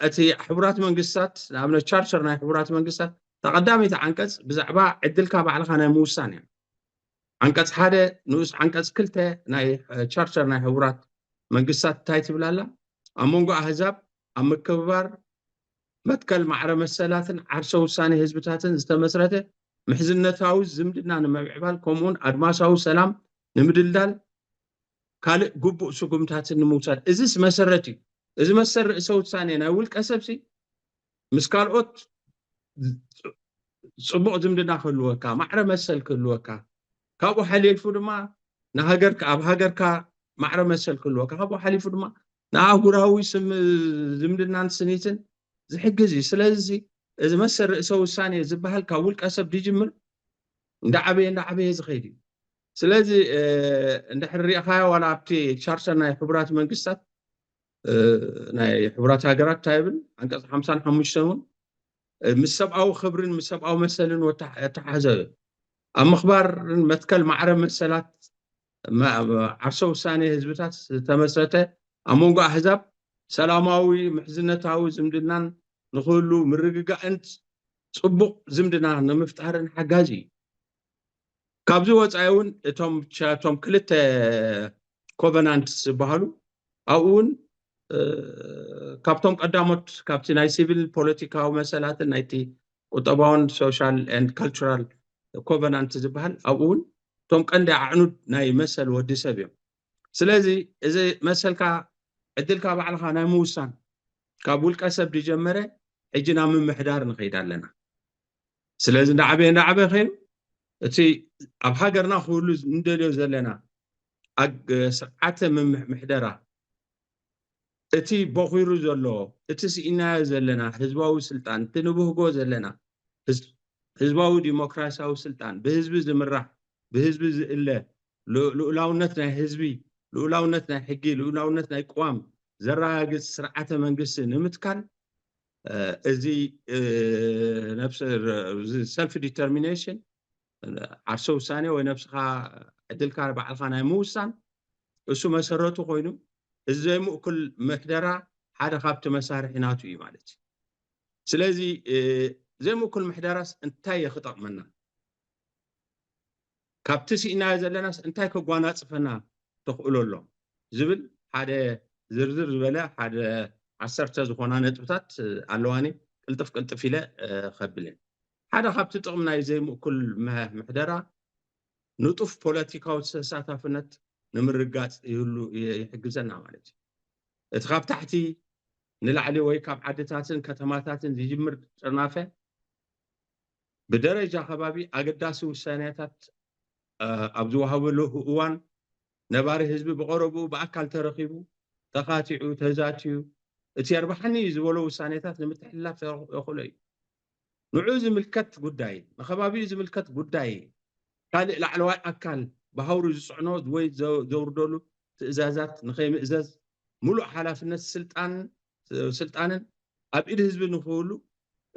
اتي حبرات منقسات نابنا تشارشر ناي حبرات منقسات تقدامي عنكس بزعبا عدلكا بعلخا ناي موسان يعني عنكس حدا نوس عنكس كلته ناي تشارشر ناي حبرات منقسات تايت بلالا امونغو احزاب ام كبار متكل معرة مسلاتن عرسو ساني حزبتاتن استمسرته محزنتاو زمدنا نمبعبال كومون ادماساو سلام نمدلدال كال قبو سقمتاتن نموتات ازيس مسرتي إذا مسر سوت ثانية ناول كسبسي مسكالوت صبوا زمدنا خلوكا معرة مسل كلوكا كابو حليل فدما نهاجرك أب هاجرك معرة مسل كلوكا كابو حليل فدما نهاجراوي سم زمدنا سنيتن زحجزي سلازي إذا مسر سوت ثانية زبهال كاول كسب ديجمر ندعبي زخيدي سلازي ندحر ريخا ولا بتي شارشنا حبرات منقصات ناي حبرات هاجرات تايبل عنقص 55 مسبعو خبرن مسبعو مثلن وتحزب اما اخبار متكل معرب مسلات عرسو ثاني حزبتات تمسرته امونغو احزاب سلاماوي محزنتاوي زمدنان نخلو مرغغا انت صبق زمدنا نمفتحرن حجاجي كابزو وصايون توم كلته كوفنانت بحالو اون كابتن قدامت كابتن اي سيفل بوليتيكا ومسالات نايتي وطبعا سوشيال اند كالتشرال كوفنانت زبهل اقول توم قند عنود ناي مسل ودي سبيو سلازي اذا مسلكا عدلكا بعلها ناي موسان كابول كسب دي جمره اجنا من محدار نخيد لنا سلازي نعبي خير اتي اب هاجرنا كله ندلو زلنا سقعته من محدره اتي بخيرو زلو اتي سينا زلنا حزباوي سلطان تنبهغو زلنا حزباوي ديمقراسياوي سلطان بحزب زمرح بحزب زله لولاونتنا حزبي لولاونتنا حقي لولاونتنا قوام زراغ سرعه منغس نمتكال ازي نفس سيلف ديترمينيشن عرسو ثاني ونفسها عدلكا بعلخا ناي موسان اسو مسرته خوينو ازاي مؤكل محدرة حدا خابت مسارح ناتو اي مالتي سلازي زي مؤكل محدرة انتاي خطأ منا كابتسي انا زلناس انتاي كقوانات صفنا تقولوا له زبل حدا زرزر زبلا حدا عسرت زخونا نطبطات علواني قلطف إلى خبلين حدا خابت تقمنا زي مؤكل محدرة نطف بوليتيكا وساساتافنت نمرقات يقولوا يحجزنا مالتي اتخاب تحتي نلعلي ويكاب عدتاتن كتماتاتن يجمر صنافه بدرجه خبابي اقداسي وسانياتات ابزو هاولو هوان نباري حزب بقربو باكل ترخيبو تقاطعو تزاتيو اتي اربحني زولو وسانياتات لمتحلاف يقولي نعوز ملكت قداي خبابي زملكت قداي قال العلواي اكل بهورو يصعنو وي زوردولو تازازات نخيم ازاز ملو حلافነት سلطانن اب ايد حزب نخولو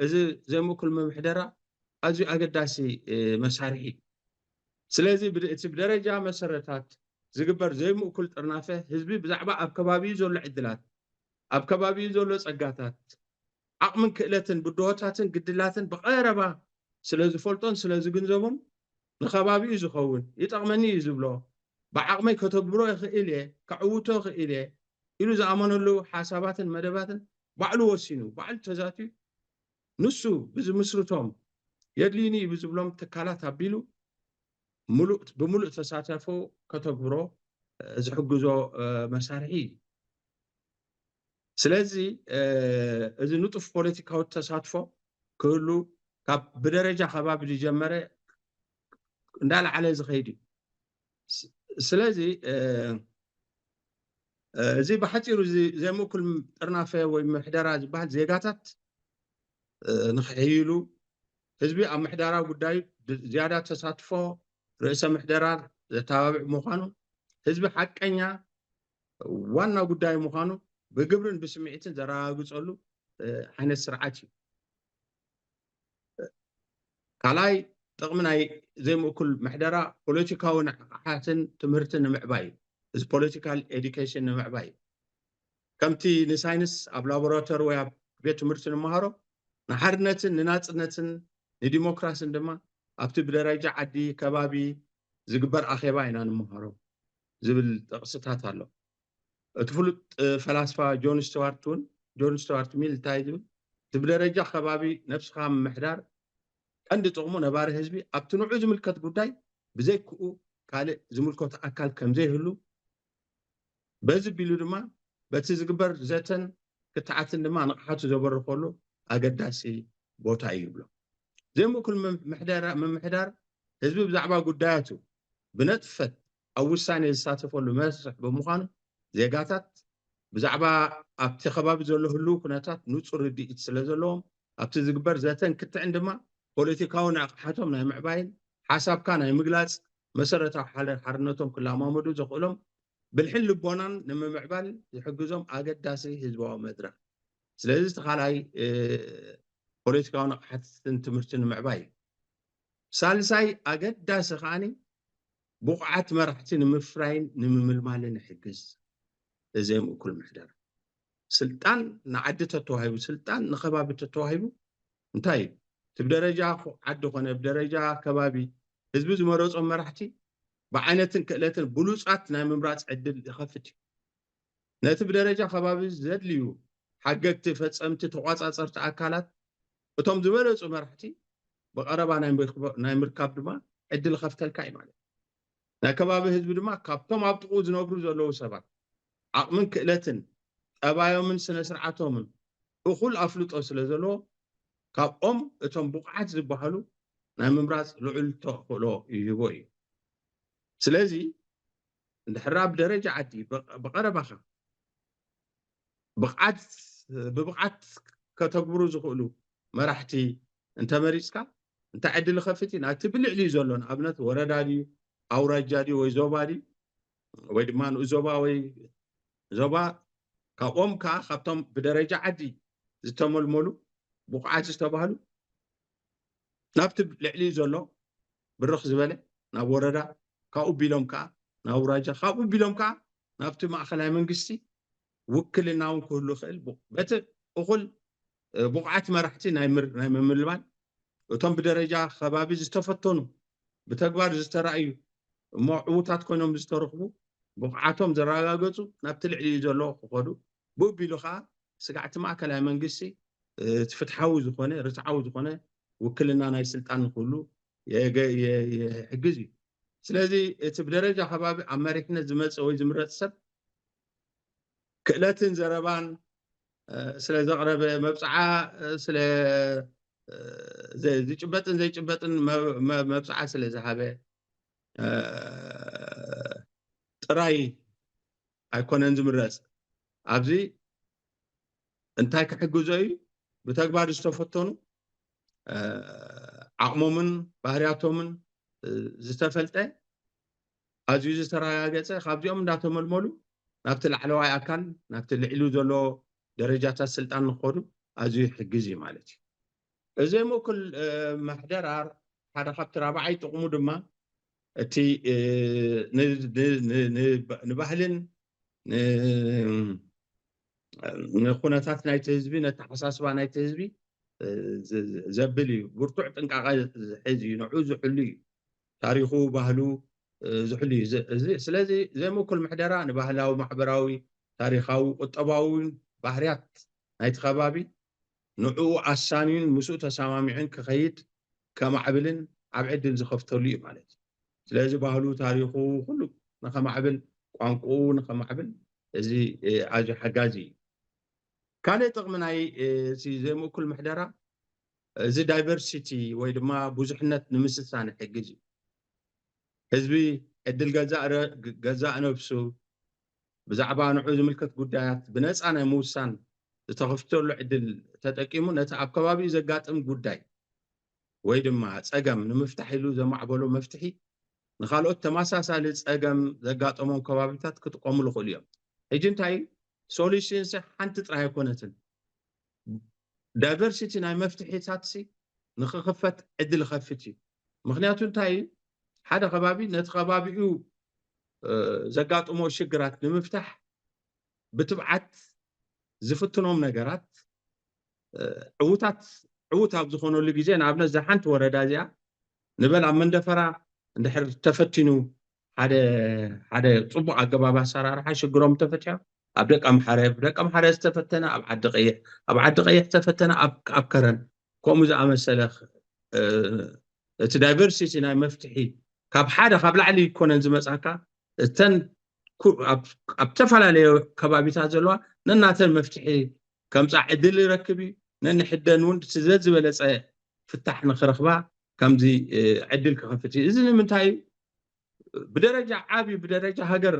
እዚ زي كل ممحدرة ازي اقداسي مسارحي سلازي بدأت بدرجة مسرتات زقبر زي كل طرنافه حزبي بزعبا اب كبابي زول عدلات اب كبابي زول صقاتات عقمن كئلتن بدوتاتن قدلاتن بقيربا سلازي فولطون سلازي گنزبون نخبابي زخون يطقمني يزبلو بعقمي كتبرو يخيله كعوتو خيله إلو زامنلو حسابات مدبات بعلو وسينو بعل تزاتي نسو بزمسرتهم يدليني بزبلهم تكالات ابيلو ملؤ بملؤ تساتفو كتبرو زحجزو مسارحي سلازي اذا نطف بوليتيكاو تساتفو كله كاب بدرجه خباب دي جمره ندال على زخيدي ስለዚህ እዚ ብሓፂሩ ዘይምእኩል ጥርናፈ ወይ ምሕደራ ዝበሃል ዜጋታት ንክሕይሉ ህዝቢ ኣብ ምሕደራ ጉዳይ ዝያዳ ተሳትፎ ርእሰ ምሕደራ ዘተባብዕ ምዃኑ ህዝቢ ሓቀኛ ዋና ጉዳይ ምዃኑ ብግብርን ብስምዒትን ዘረጋግፀሉ ዓይነት ስርዓት እዩ። ካልኣይ ጥቕሚ ናይ ዘይምእኩል ምሕደራ ፖለቲካዊ ንቕሓትን ትምህርትን ንምዕባይ እዩ። እዚ ፖለቲካል ኤዱኬሽን ንምዕባይ እዩ። ከምቲ ንሳይንስ ኣብ ላቦራቶሪ ወይ ኣብ ቤት ትምህርቲ ንምሃሮ ንሓርነትን ንናፅነትን ንዲሞክራስን ድማ ኣብቲ ብደረጃ ዓዲ ከባቢ ዝግበር ኣኼባ ኢና ንምሃሮ ዝብል ጥቕስታት ኣሎ። እቲ ፍሉጥ ፈላስፋ ጆን ስቱዋርት ሚል እንታይ ዝብል እቲ ብደረጃ ከባቢ ነፍስኻ ምምሕዳር ቀንዲ ጥቕሙ ነባሪ ህዝቢ ኣብቲ ንዑ ዝምልከት ጉዳይ ብዘይክኡ ካልእ ዝምልከቱ ኣካል ከምዘይህሉ በዚ ቢሉ ድማ በቲ ዝግበር ዘተን ክትዓትን ድማ ንቕሓቱ ዘበርኸሉ ኣገዳሲ ቦታ እዩ ይብሎ። ዘይምእኩል ምምሕዳር ህዝቢ ብዛዕባ ጉዳያቱ ብነጥፈት ኣብ ውሳኔ ዝሳተፈሉ መስርሕ ብምዃኑ ዜጋታት ብዛዕባ ኣብቲ ከባቢ ዘሎ ህልው ኩነታት ንፁር ርድኢት ስለ ዘለዎም ኣብቲ ዝግበር ዘተን ክትዕን ድማ ፖለቲካዊ ንቕሓቶም ናይ ምዕባይን ሓሳብካ ናይ ምግላፅ መሰረታዊ ሓርነቶም ክለማመዱ ዘኽእሎም ብልሕን ልቦናን ንምምዕባል ዝሕግዞም ኣገዳሲ ህዝባዊ መድረኽ። ስለዚ እቲ ካልኣይ ፖለቲካዊ ንቕሓትን ትምህርትን ንምዕባይ እዩ። ሳልሳይ ኣገዳሲ ከዓኒ ብቑዓት መራሕቲ ንምፍራይን ንምምልማልን ይሕግዝ። እዚ ዘይምእኩል ምሕደራ ስልጣን ንዓዲ ተተዋሂቡ ስልጣን ንኸባቢ ተተዋሂቡ እንታይ እዩ እቲ ብደረጃ ዓዲ ኮነ ብደረጃ ከባቢ ህዝቢ ዝመረፆም መራሕቲ ብዓይነትን ክእለትን ብሉፃት ናይ ምምራፅ ዕድል ይኸፍት እዩ። ነቲ ብደረጃ ከባቢ ዘድልዩ ሓገግቲ ፈፀምቲ ተቋፃፀርቲ ኣካላት እቶም ዝበለፁ መራሕቲ ብቐረባ ናይ ምርካብ ድማ ዕድል ይኸፍተልካ እዩ ማለት። ናይ ከባቢ ህዝቢ ድማ ካብቶም ኣብ ጥቕኡ ዝነብሩ ዘለዉ ሰባት ዓቕምን ክእለትን ጠባዮምን ስነ ስርዓቶምን እኹል ኣፍልጦ ስለ ዘለዎ ካብኦም እቶም ብቑዓት ዝበሃሉ ናይ ምምራፅ ልዑል ተኽእሎ ይህቦ እዩ። ስለዚ እንድሕር ብደረጃ ዓዲ ብቐረባኻ ብብቕዓት ከተግብሩ ዝኽእሉ መራሕቲ እንተመሪፅካ እንታይ ዕድል ይኸፍት እዩ ናቲ ብልዕሊ ዘሎ ንኣብነት ወረዳ ድዩ ኣውራጃ ድዩ ወይ ዞባ ድዩ ወይ ድማ ንዞባ ወይ ዞባ ካብኦም ከዓ ካብቶም ብደረጃ ዓዲ ዝተመልመሉ ብቑዓት ዝተባህሉ ናብቲ ልዕሊ ዘሎ ብርኽ ዝበለ ናብ ወረዳ ካብኡ ቢሎም ከዓ ናብ ኣውራጃ ካብኡ ቢሎም ከዓ ናብቲ ማእኸላይ መንግስቲ ውክልና እውን ክህሉ ይኽእል በቲ እኹል ብቑዓት መራሕቲ ናይ ምምልማል እቶም ብደረጃ ከባቢ ዝተፈተኑ ብተግባር ዝተረኣዩ እሞ ዕዉታት ኮይኖም ዝተረኽቡ ብቑዓቶም ዘረጋገፁ ናብቲ ልዕሊ ዘሎ ክኸዱ ብኡ ቢሉ ከዓ ስጋዕቲ ማእከላይ መንግስቲ ፍትሓዊ ዝኾነ ርትዓዊ ዝኾነ ውክልና ናይ ስልጣን ንክህሉ ይሕግዝ እዩ። ስለዚ እቲ ብደረጃ ከባቢ ኣብ መሪሕነት ዝመፀ ወይ ዝምረፅ ሰብ ክእለትን ዘረባን ስለ ዘቕረበ መብፅዓ ስለ ዝጭበጥን ዘይጭበጥን መብፅዓ ስለ ዝሃበ ጥራይ ኣይኮነን ዝምረፅ ኣብዚ እንታይ ክሕግዞ እዩ ብተግባር ዝተፈተኑ ዓቕሞምን ባህርያቶምን ዝተፈልጠ ኣዝዩ ዝተረጋገፀ ካብዚኦም እንዳተመልመሉ ናብቲ ላዕለዋይ ኣካል ናብቲ ልዕሉ ዘሎ ደረጃታት ስልጣን ንክኸዱ ኣዝዩ ይሕግዝ እዩ ማለት እዩ። እዚ ዘይምእኩል ምሕደራር ሓደ ካብቲ ራብዓይ ጥቕሙ ድማ እቲ ንባህልን ንኩነታት ናይቲ ህዝቢ ነቲ ሓሳስባ ናይቲ ህዝቢ ዘብል እዩ። ብርቱዕ ጥንቃቐ ዝሕዝ እዩ ንዑ ዝሕሉ እዩ ታሪኹ ባህሉ ዝሕሉ እዩ። ስለዚ ዘይምእኩል ምሕደራ ንባህላዊ ማሕበራዊ ታሪኻዊ ቁጠባውን ባህርያት ናይቲ ከባቢ ንዑ ኣሳንዩን ምስኡ ተሰማሚዑን ክኸይድ ከማዕብልን ኣብ ዕድል ዝኸፍተሉ እዩ ማለት እዩ። ስለዚ ባህሉ ታሪኹ ኩሉ ንኸማዕብል ቋንቋኡ ንኸማዕብል እዚ ኣዝዩ ሓጋዚ እዩ። ካልእ ጥቕሚ ናይ ዘይምእኩል ምሕደራ እዚ ዳይቨርሲቲ ወይ ድማ ብዙሕነት ንምስሳን ይሕግዝ እዩ። ህዝቢ ዕድል ገዛእ ነብሱ ብዛዕባ ንዑ ዝምልከት ጉዳያት ብነፃ ናይ ምውሳን ዝተኸፍተሉ ዕድል ተጠቂሙ ነቲ ኣብ ከባቢኡ ዘጋጥም ጉዳይ ወይ ድማ ፀገም ንምፍታሕ ኢሉ ዘማዕበሎ መፍትሒ ንኻልኦት ተመሳሳሊ ፀገም ዘጋጠሞም ከባቢታት ክጥቀምሉ ይኽእሉ እዮም። ሕጂ እንታይ ሶሉሽንስ ሓንቲ ጥራይ ኣይኮነትን ዳይቨርሲቲ ናይ መፍትሒታት ንክኽፈት ዕድል ይኸፍት እዩ። ምክንያቱ እንታይ ሓደ ከባቢ ነቲ ከባቢኡ ዘጋጥሞ ሽግራት ንምፍታሕ ብትብዓት ዝፍትኖም ነገራት ዕዉት ኣብ ዝኾነሉ ግዜ ንኣብነት ሓንቲ ወረዳ እዚኣ ንበል ኣብ መንደፈራ እንድሕር ተፈቲኑ ሓደ ፅቡቅ ኣገባብ ኣሰራርሓ ሽግሮም ተፈቲሖም ኣብ ደቀ ምሓረ ዝተፈተነ ኣብ ዓዲ ቀይሕ ዝተፈተነ ኣብ ከረን ከምኡ ዝኣመሰለ እቲ ዳይቨርሲቲ ናይ መፍትሒ ካብ ላዕሊ ይኮነን ዝመፃካ እተን ኣብ ተፈላለየ ከባቢታት ዘለዋ ነናተን መፍትሒ ከምፃ ዕድል ይረክብ እዩ ነንሕደን እውን ዝበለፀ ፍታሕ ንክረክባ ከምዚ ዕድል ክኸፍት እዩ። እዚ ንምንታይ ብደረጃ ዓብይ ብደረጃ ሃገር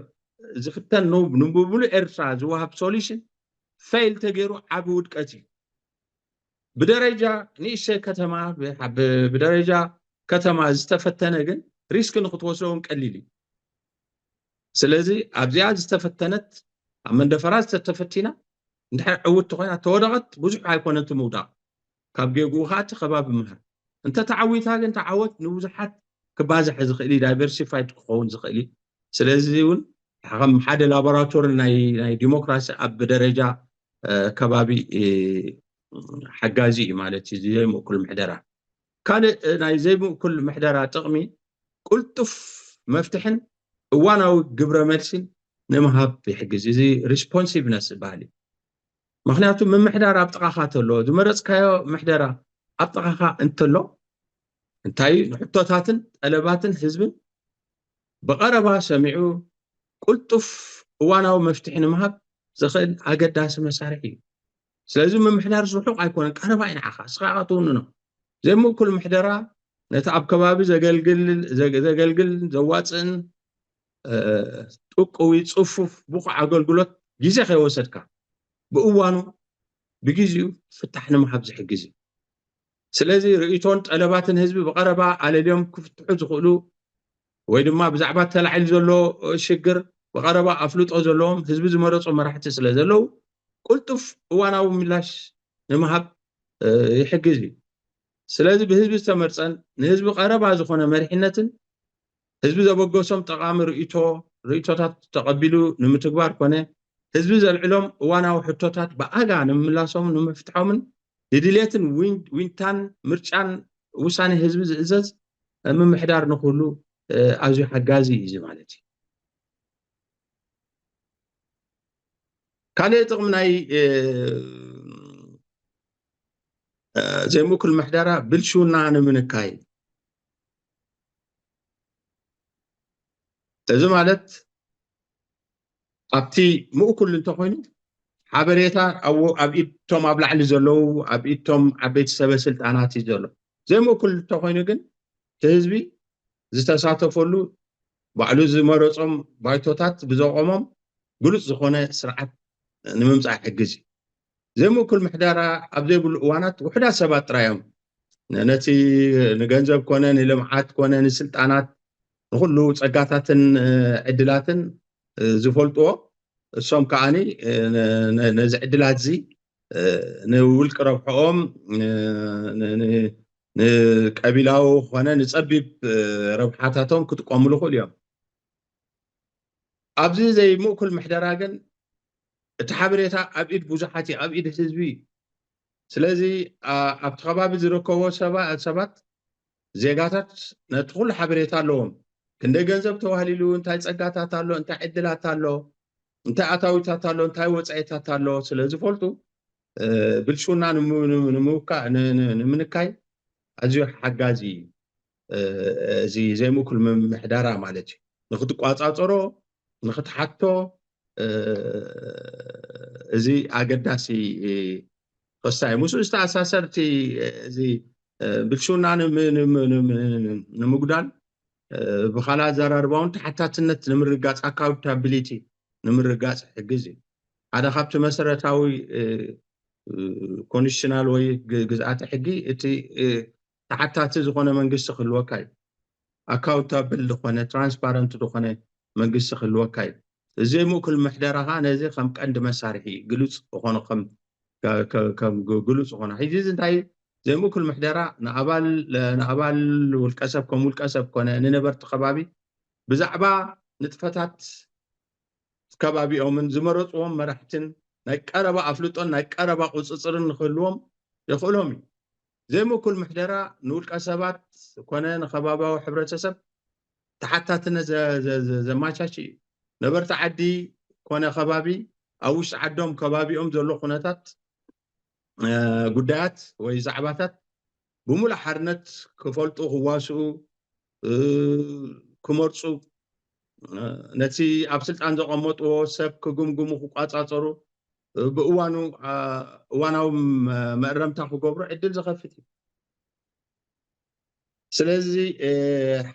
ዝፍተን ንብሙሉእ ኤርትራ ዝወሃብ ሶሉሽን ፌይል ተገይሩ ዓብይ ውድቀት እዩ። ብደረጃ ንእሽተይ ከተማ ብደረጃ ከተማ ዝተፈተነ ግን ሪስክ ንክትወስዶን ቀሊል እዩ። ስለዚ ኣብዚኣ ዝተፈተነት ኣብ መንደፈራ ዝተፈቲና እንድሕር ዕውት ኮይና ተወደቐት ብዙሕ ኣይኮነን ምውዳቕ ካብ ጌጉ ካቲ ከባቢ ምሃር እንተተዓዊታ ግን ተዓወት ንብዙሓት ክባዝሕ ዝኽእል ዳይቨርሲፋይድ ክኸውን ዝኽእል እዩ። ስለዚ እውን ከም ሓደ ላቦራቶሪ ናይ ዲሞክራሲ ኣብ ደረጃ ከባቢ ሓጋዚ እዩ ማለት እዩ ዘይምእኩል ምሕደራ። ካልእ ናይ ዘይምእኩል ምሕደራ ጥቕሚ ቁልጡፍ መፍትሕን እዋናዊ ግብረ መልሲን ንምሃብ ይሕግዝ። እዚ ሪስፖንሲቭነስ ይበሃል እዩ። ምክንያቱ ምምሕዳር ኣብ ጥቓኻ ተሎ ዝመረፅካዮ ምሕደራ ኣብ ጥቓኻ እንተሎ እንታይ ንሕቶታትን ጠለባትን ህዝብን ብቐረባ ሰሚዑ ቁልጡፍ እዋናዊ መፍትሒ ንምሃብ ዝኽእል ኣገዳሲ መሳርሒ እዩ። ስለዚ ምምሕዳር ዝውሑቕ ኣይኮነን ቀረባ ይንዓኻ እስኻ ትውንኖ ዘይምእኩል ምሕደራ ነቲ ኣብ ከባቢ ዘገልግል ዘዋፅእን ጥቁዊ ፅፉፍ ብቑዕ ኣገልግሎት ግዜ ከይወሰድካ ብእዋኑ ብግዚኡ ፍታሕ ንምሃብ ዝሕግዝ እዩ። ስለዚ ርእቶን ጠለባትን ህዝቢ ብቐረባ ኣለልዮም ክፍትሑ ዝኽእሉ ወይ ድማ ብዛዕባ ተላዒሉ ዘሎ ሽግር ብቐረባ ኣፍልጦ ዘለዎም ህዝቢ ዝመረፆ መራሕቲ ስለ ዘለው ቁልጡፍ እዋናዊ ምላሽ ንምሃብ ይሕግዝ እዩ። ስለዚ ብህዝቢ ዝተመርፀን ንህዝቢ ቀረባ ዝኾነ መሪሕነትን ህዝቢ ዘበገሶም ጠቃሚ ርእቶታት ተቐቢሉ ንምትግባር ኮነ ህዝቢ ዘልዕሎም እዋናዊ ሕቶታት ብኣጋ ንምምላሶም ንምፍትሖምን ድድልየትን ዊንታን ምርጫን ውሳኔ ህዝቢ ዝእዘዝ ምምሕዳር ንኽህሉ ኣዝዩ ሓጋዚ እዩ ማለት እዩ። ካልእ ጥቕሚ ናይ ዘይምእኩል ምሕደራ ብልሹና ንምንካይ እዚ ማለት ኣብቲ ምእኩል እንተኮይኑ ሓበሬታ ኣብ ኢድቶም ኣብ ላዕሊ ዘለው ኣብ ኢድቶም ዓበይቲ ሰበስልጣናት እዩ ዘሎ። ዘይምእኩል እንተኮይኑ ግን እቲ ህዝቢ ዝተሳተፈሉ ባዕሉ ዝመረፆም ባይቶታት ብዘቆሞም ግሉፅ ዝኾነ ስርዓት ንምምፃእ ይሕግዝ እዩ። ዘይምእኩል ምሕደራ ኣብ ዘይብሉ እዋናት ውሕዳት ሰባት ጥራዮም ነቲ ንገንዘብ ኮነ ንልምዓት ኮነ ንስልጣናት ንኩሉ ፀጋታትን ዕድላትን ዝፈልጥዎ እሶም ከዓኒ ነዚ ዕድላት እዚ ንውልቂ ረብሕኦም ንቀቢላዊ ኮነ ንፀቢብ ረብሓታቶም ክጥቀምሉ ይኽእሉ እዮም። ኣብዚ ዘይምእኩል ምሕደራ ግን እቲ ሓበሬታ ኣብ ኢድ ብዙሓት ኣብ ኢድ ህዝቢ እዩ። ስለዚ ኣብቲ ከባቢ ዝርከቦ ሰባት ዜጋታት ነቲ ኩሉ ሓበሬታ ኣለዎም። ክንደይ ገንዘብ ተዋህሊሉ እንታይ ፀጋታት ኣሎ እንታይ ዕድላት ኣሎ እንታይ ኣታዊታት ኣሎ እንታይ ወፃኢታት ኣሎ ስለዝፈልጡ ብልሹና ንምንካይ ኣዝዩ ሓጋዚ እዚ ዘይምእኩል ምሕደራ ማለት እዩ። ንክትቋፃፀሮ ንክትሓቶ እዚ ኣገዳሲ ክስታይ ምስኡ ዝተኣሳሰርቲ እዚ ብልሹና ንምጉዳል بخلا زرارباون تحتاتنت نمرقاص accountability نمرقاص حجزي هذا خبت مسرتاوي كونستيشنال ወይ ግዝአት ሕጊ እቲ ተሓታቲ ዝኾነ መንግስቲ ክህልወካ እዩ ኣካውንታብል ዝኾነ ትራንስፓረንት ዝኾነ መንግስቲ ክህልወካ እዩ እዚ ምእኩል ምሕደራኻ ነዚ ከም ቀንዲ መሳርሒ ግሉፅ ዝኾነ ከም ግሉፅ ዝኾነ ሕጂ እንታይ ዘይምእኩል ምሕደራ ንኣባል ውልቀ ሰብ ከም ውልቀ ሰብ ኮነ ንነበርቲ ከባቢ ብዛዕባ ንጥፈታት ከባቢኦምን ዝመረፅዎም መራሕትን ናይ ቀረባ ኣፍልጦን ናይ ቀረባ ቁፅፅርን ንክህልዎም ይኽእሎም እዩ ዘይምእኩል ምሕደራ ንውልቀ ሰባት ኮነ ንከባቢያዊ ሕብረተሰብ ተሓታትነት ዘማቻች እዩ ነበርቲ ዓዲ ኮነ ከባቢ ኣብ ውሽጢ ዓዶም ከባቢኦም ዘሎ ኩነታት ጉዳያት ወይ ዛዕባታት ብሙሉእ ሓርነት ክፈልጡ ክዋስኡ ክመርፁ ነቲ ኣብ ስልጣን ዘቐመጥዎ ሰብ ክግምግሙ ክቋፃፀሩ ብእዋኑ እዋናዊ መእረምታ ክገብሩ ዕድል ዝኸፍት እዩ ስለዚ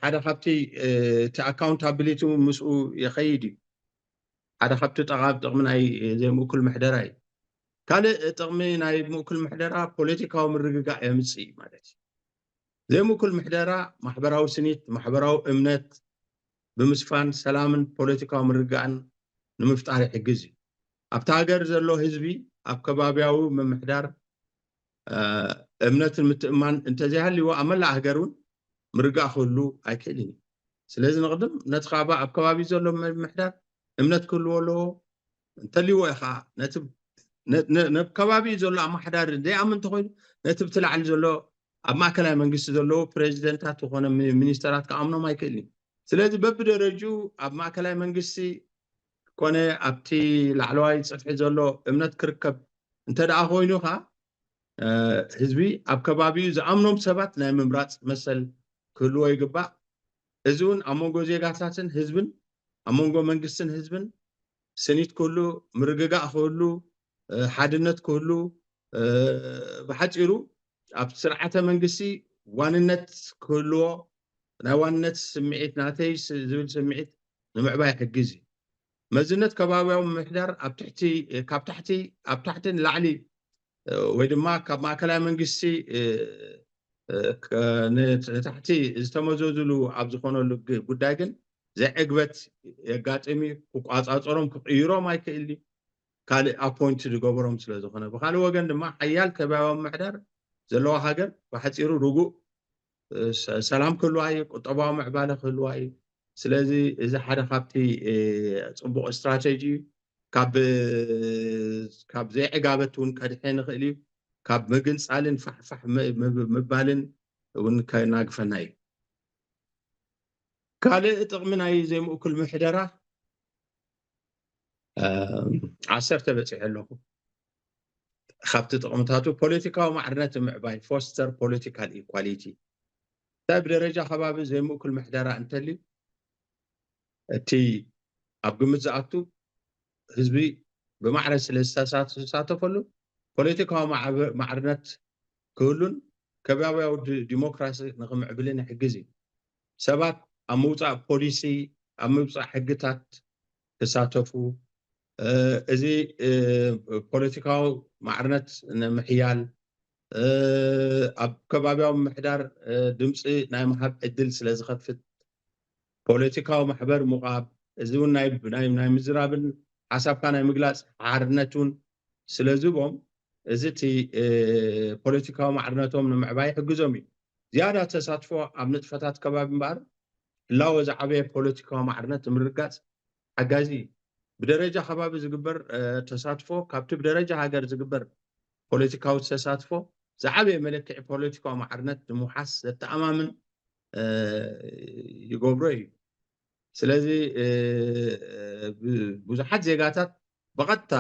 ሓደ ካብቲ እቲ ኣካውንታቢሊቲ ምስኡ ይኸይድ እዩ ሓደ ካብቲ ጥቕሚ ናይ ዘይምእኩል ምሕደራ እዩ ካልእ ጥቕሚ ናይ ምእኩል ምሕደራ ፖለቲካዊ ምርግጋእ የምፅእ እዩ ማለት እዩ ዘይምእኩል ምሕደራ ማሕበራዊ ስኒት ማሕበራዊ እምነት ብምስፋን ሰላምን ፖለቲካዊ ምርግጋእን ንምፍጣር ይሕግዝ እዩ ኣብቲ ሃገር ዘሎ ህዝቢ ኣብ ከባቢያዊ ምምሕዳር እምነትን ምትእማን እንተዘይሃልይዎ ኣብ መላእ ሃገር እውን ምርጋእ ክህሉ ኣይክእልን እዩ ስለዚ ንቅድም ነቲ ኣብ ከባቢ ዘሎ ምምሕዳር እምነት ክህልዎ ኣለዎ እንተልይዎ ኢኻ ነቲ ከባቢ ዘሎ ኣማሕዳር ዘይኣምን እንተኮይኑ ነቲ ብትላዕሊ ዘሎ ኣብ ማእከላይ መንግስቲ ዘለዎ ፕሬዚደንታት ዝኾነ ሚኒስተራት ክኣምኖም ኣይክእልን ስለዚ በብደረጅኡ ኣብ ማእከላይ መንግስቲ ኮነ ኣብቲ ላዕለዋይ ፀፍሒ ዘሎ እምነት ክርከብ እንተደኣ ኮይኑኻ ህዝቢ ኣብ ከባቢኡ ዝኣምኖም ሰባት ናይ ምምራፅ መሰል ክህልዎ ይግባእ እዚ እውን ኣብ መንጎ ዜጋታትን ህዝብን ኣብ መንጎ መንግስትን ህዝብን ስኒት ክህሉ ምርግጋእ ክህሉ ሓድነት ክህሉ ብሓፂሩ ኣብ ስርዓተ መንግስቲ ዋንነት ክህልዎ ናይ ዋንነት ስምዒት ናተይ ዝብል ስምዒት ንምዕባይ ይሕግዝ እዩ መዝነት ከባቢያዊ ምምሕዳር ካብ ታሕቲ ንላዕሊ ወይ ድማ ካብ ማእከላይ መንግስቲ ንታሕቲ ዝተመዘዝሉ ኣብ ዝኾነሉ ጉዳይ ግን ዘዕግበት የጋጥም እዩ ክቋፃፀሮም ክቅይሮም ኣይክእል እዩ ካልእ ኣፖይንት ዝገበሮም ስለ ዝኾነ ብካልእ ወገን ድማ ሓያል ከባቢያዊ ምምሕዳር ዘለዋ ሃገር ብሓፂሩ ርጉእ ሰላም ክህልዋ እዩ ቁጠባዊ ምዕባለ ክህልዋ እዩ ስለዚ እዚ ሓደ ካብቲ ፅቡቅ ስትራቴጂ ካብ ዘይዕጋበት እውን ከድሕን ንኽእል እዩ ካብ ምግንፃልን ፋሕፋሕ ምባልን እውን ከናግፈና እዩ ካልእ ጥቕሚ ናይ ዘይምእኩል ምሕደራ 10 በፂሐ ኣለኹ ካብቲ ጥቕምታቱ ፖለቲካዊ ማዕርነት ምዕባይ ፎስተር ፖለቲካል ኢኳሊቲ እንታይ ብደረጃ ከባቢ ዘይምእኩል ምሕደራ እንተልዩ እቲ ኣብ ግምት ዝኣቱ ህዝቢ ብማዕረ ስለ ዝሳተፈሉ ፖለቲካዊ ማዕርነት ክህሉን ከባቢያዊ ዲሞክራሲ ንክምዕብልን ይሕግዝ እዩ ሰባት ኣብ ምውፃእ ፖሊሲ ኣብ ምውፃእ ሕግታት ክሳተፉ እዚ ፖለቲካዊ ማዕርነት ንምሕያል ኣብ ከባቢያዊ ምሕዳር ድምፂ ናይ ምሃብ ዕድል ስለ ዝኸፍት ፖለቲካዊ ማሕበር ምቓብ እዚ እውን ናይ ምዝራብን ሓሳብካ ናይ ምግላፅ ሓርነቱን ስለ ዝቦም እዚ እቲ ፖለቲካዊ ማዕርነቶም ንምዕባይ ይሕግዞም እዩ ዝያዳ ተሳትፎ ኣብ ንጥፈታት ከባቢ እምበር ህላወ ዝዓበየ ፖለቲካዊ ማዕርነት ምርጋፅ ሓጋዚ እዩ ብደረጃ ከባቢ ዝግበር ተሳትፎ ካብቲ ብደረጃ ሃገር ዝግበር ፖለቲካዊ ተሳትፎ ዝዓበየ መለክዒ ፖለቲካዊ ማዕርነት ንምውሓስ ዘተኣማምን ይገብሮ እዩ ስለዚ ብዙሓት ዜጋታት ብቐጥታ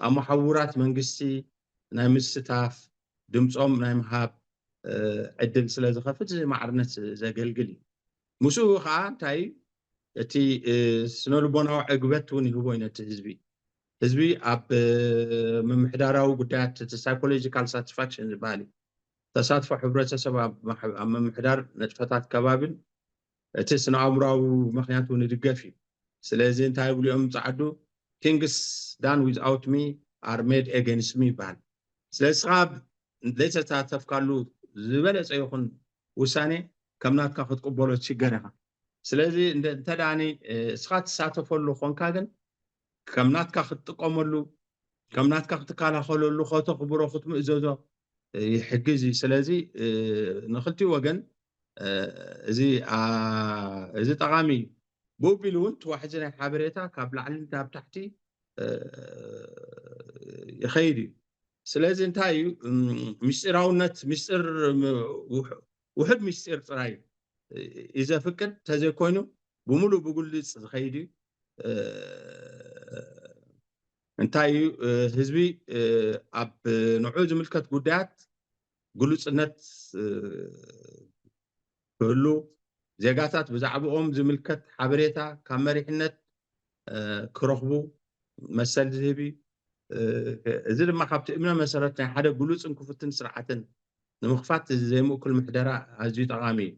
ኣብ መሓውራት መንግስቲ ናይ ምስታፍ ድምፆም ናይ ምሃብ ዕድል ስለ ዝኸፍት እዚ ማዕርነት ዘገልግል እዩ ምስኡ ከዓ እንታይ እቲ ስነልቦናዊ ዕግበት እውን ይህቦ እዩ ነቲ ህዝቢ ኣብ ምምሕዳራዊ ጉዳያት እቲ ሳይኮሎጂካል ሳቲስፋክሽን ዝበሃል እዩ ተሳትፎ ሕብረተሰብ ኣብ ምምሕዳር ንጥፈታት ከባቢን ስነ አእምሮአዊ ምክንያት እውን ይድገፍ እዩ ስለዚ እንታይ ብሊኦም ፃዓዱ ኪንግስ ዳን ዊዝአውት ሚ አር ሜድ ኤጌንስት ሚ ይበሃል ስለዚ ስኻ ዘይተሳተፍካሉ ዝበለፀ ይኹን ውሳኔ ከም ናትካ ክትቅበሎ ትሽገር ኢኻ ስለዚ እንተዳኒ እስኻ ትሳተፈሉ ኮንካ ግን ከም ናትካ ክትጥቀመሉ ከም ናትካ ክትከላኸለሉ ከተኽብሮ ክትምእዘዞ ይሕግዝ እዩ ስለዚ ንክልቲኡ ወገን እዚ ጠቃሚ ብኡቢሉ እውን ትዋሕዚ ናይ ሓበሬታ ካብ ላዕሊ ናብ ታሕቲ ይኸይድ እዩ ስለዚ እንታይ እዩ ምስጢራውነት ምስጢር ውሕድ ምስጢር ጥራይ እዩ ዘፍቅድ ተዘይኮይኑ ብሙሉእ ብግልፅ ዝኸይድ እዩ እንታይ እዩ ህዝቢ ኣብ ንዑ ዝምልከት ጉዳያት ግሉፅነት ክህሉ ዜጋታት ብዛዕባኦም ዝምልከት ሓበሬታ ካብ መሪሕነት ክረኽቡ መሰል ዝህብ እዚ ድማ ካብቲ እምነ መሰረት ናይ ሓደ ግሉፅን ክፉትን ስርዓትን ንምኽፋት ዘይምእኩል ምሕደራ ኣዝዩ ጠቃሚ እዩ